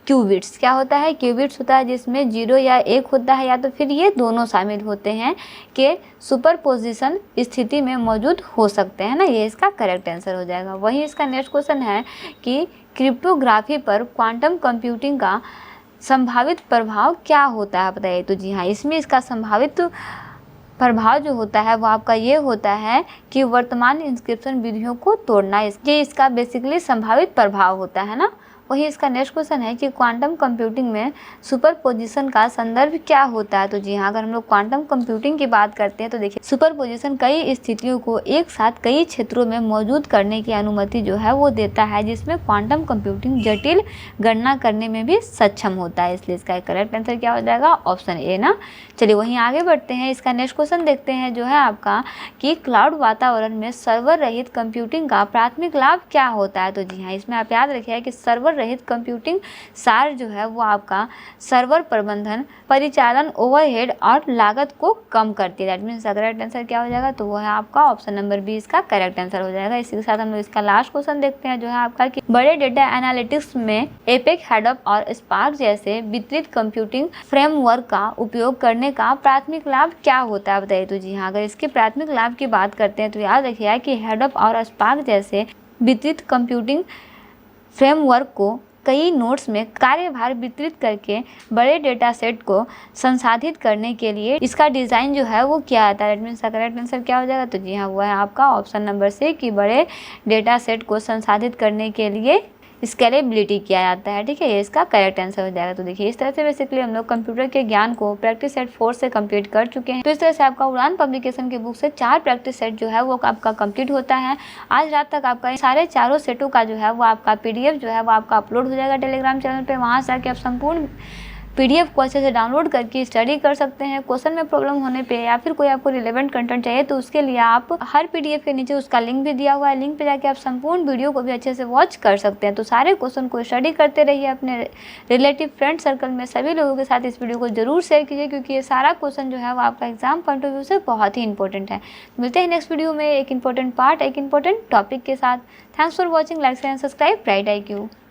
[SPEAKER 1] क्यूबिट्स। क्या होता है, क्यूबिट्स होता है जिसमें 0 या 1 होता है या तो फिर ये दोनों शामिल होते हैं कि सुपरपोजिशन स्थिति में मौजूद हो सकते हैं ना, ये इसका करेक्ट आंसर हो जाएगा। वही इसका नेक्स्ट क्वेश्चन है कि क्रिप्टोग्राफी पर क्वांटम कंप्यूटिंग का संभावित प्रभाव क्या होता है, बताइए। तो जी हाँ, इसमें इसका संभावित प्रभाव जो होता है वो आपका ये होता है कि वर्तमान इंस्क्रिप्शन विधियों को तोड़ना, ये इसका बेसिकली संभावित प्रभाव होता है ना। वहीं इसका नेक्स्ट क्वेश्चन है कि क्वांटम कंप्यूटिंग में सुपरपोजिशन का संदर्भ क्या होता है। तो जी हाँ, अगर हम लोग क्वांटम कंप्यूटिंग की बात करते हैं तो देखिए सुपरपोजिशन कई स्थितियों को एक साथ कई क्षेत्रों में मौजूद करने की अनुमति जो है वो देता है, जिसमें क्वांटम कंप्यूटिंग जटिल गणना करने में भी सक्षम होता है। इसलिए इसका करेक्ट आंसर क्या हो जाएगा, ऑप्शन ए ना। चलिए वहीं आगे बढ़ते हैं, इसका नेक्स्ट क्वेश्चन देखते हैं जो है आपका कि क्लाउड वातावरण में सर्वर रहित कंप्यूटिंग का प्राथमिक लाभ क्या होता है। तो जी हाँ, इसमें आप याद रखिए कि सर्वर रहित कंप्यूटिंग सार जो है वो आपका सर्वर प्रबंधन, परिचालन, ओवरहेड और लागत को कम करती है। दैट मीन्स करेक्ट आंसर क्या हो जाएगा, तो वो है आपका ऑप्शन नंबर बी इसका करेक्ट आंसर हो जाएगा। इसी के साथ हम लोग इसका लास्ट क्वेश्चन देखते हैं जो है आपका कि बड़े डेटा एनालिटिक्स में एपेक, हेडअप और स्पार्क जैसे वितरित कंप्यूटिंग फ्रेमवर्क का उपयोग करने का प्राथमिक लाभ क्या होता है, बताइए। तो जी हाँ, अगर इसके प्राथमिक लाभ की बात करते हैं तो याद रखिए कि हेडअप और स्पार्क जैसे वितरित कंप्यूटिंग फ्रेमवर्क को कई नोड्स में कार्यभार वितरित करके बड़े डेटा सेट को संसाधित करने के लिए इसका डिज़ाइन जो है वो किया जाता है। दैट मीन्स करेक्ट आंसर क्या हो जाएगा, तो जी हाँ वो है आपका ऑप्शन नंबर से कि बड़े डेटा सेट को संसाधित करने के लिए स्केलेबिलिटी किया जाता है। ठीक है, ये इसका करेक्ट आंसर हो जाएगा। तो देखिए इस तरह से बेसिकली हम लोग कंप्यूटर के ज्ञान को प्रैक्टिस सेट 4 से कंप्लीट कर चुके हैं। तो इस तरह से आपका उड़ान पब्लिकेशन के बुक से 4 प्रैक्टिस सेट जो है वो आपका कंप्लीट होता है। आज रात तक आपका सारे चारों सेटों का जो है वो आपका PDF जो है वो आपका अपलोड हो जाएगा टेलीग्राम चैनल पे। वहाँ से आके आप संपूर्ण PDF को अच्छे से डाउनलोड करके स्टडी कर सकते हैं। क्वेश्चन में प्रॉब्लम होने पे या फिर कोई आपको रिलेवेंट कंटेंट चाहिए तो उसके लिए आप हर PDF के नीचे उसका लिंक भी दिया हुआ है, लिंक पे जाके आप संपूर्ण वीडियो को भी अच्छे से वॉच कर सकते हैं। तो सारे क्वेश्चन को स्टडी करते रहिए, अपने रिलेटिव फ्रेंड सर्कल में सभी लोगों के साथ इस वीडियो को जरूर शेयर कीजिए, क्योंकि ये सारा क्वेश्चन जो है वो आपका एग्जाम पॉइंट ऑफ व्यू से बहुत ही इंपॉर्टेंट है। मिलते हैं नेक्स्ट वीडियो में एक इंपॉर्टेंट पार्ट, एक इंपॉर्टेंट टॉपिक के साथ। Thanks for watching, like and subscribe bright IQ।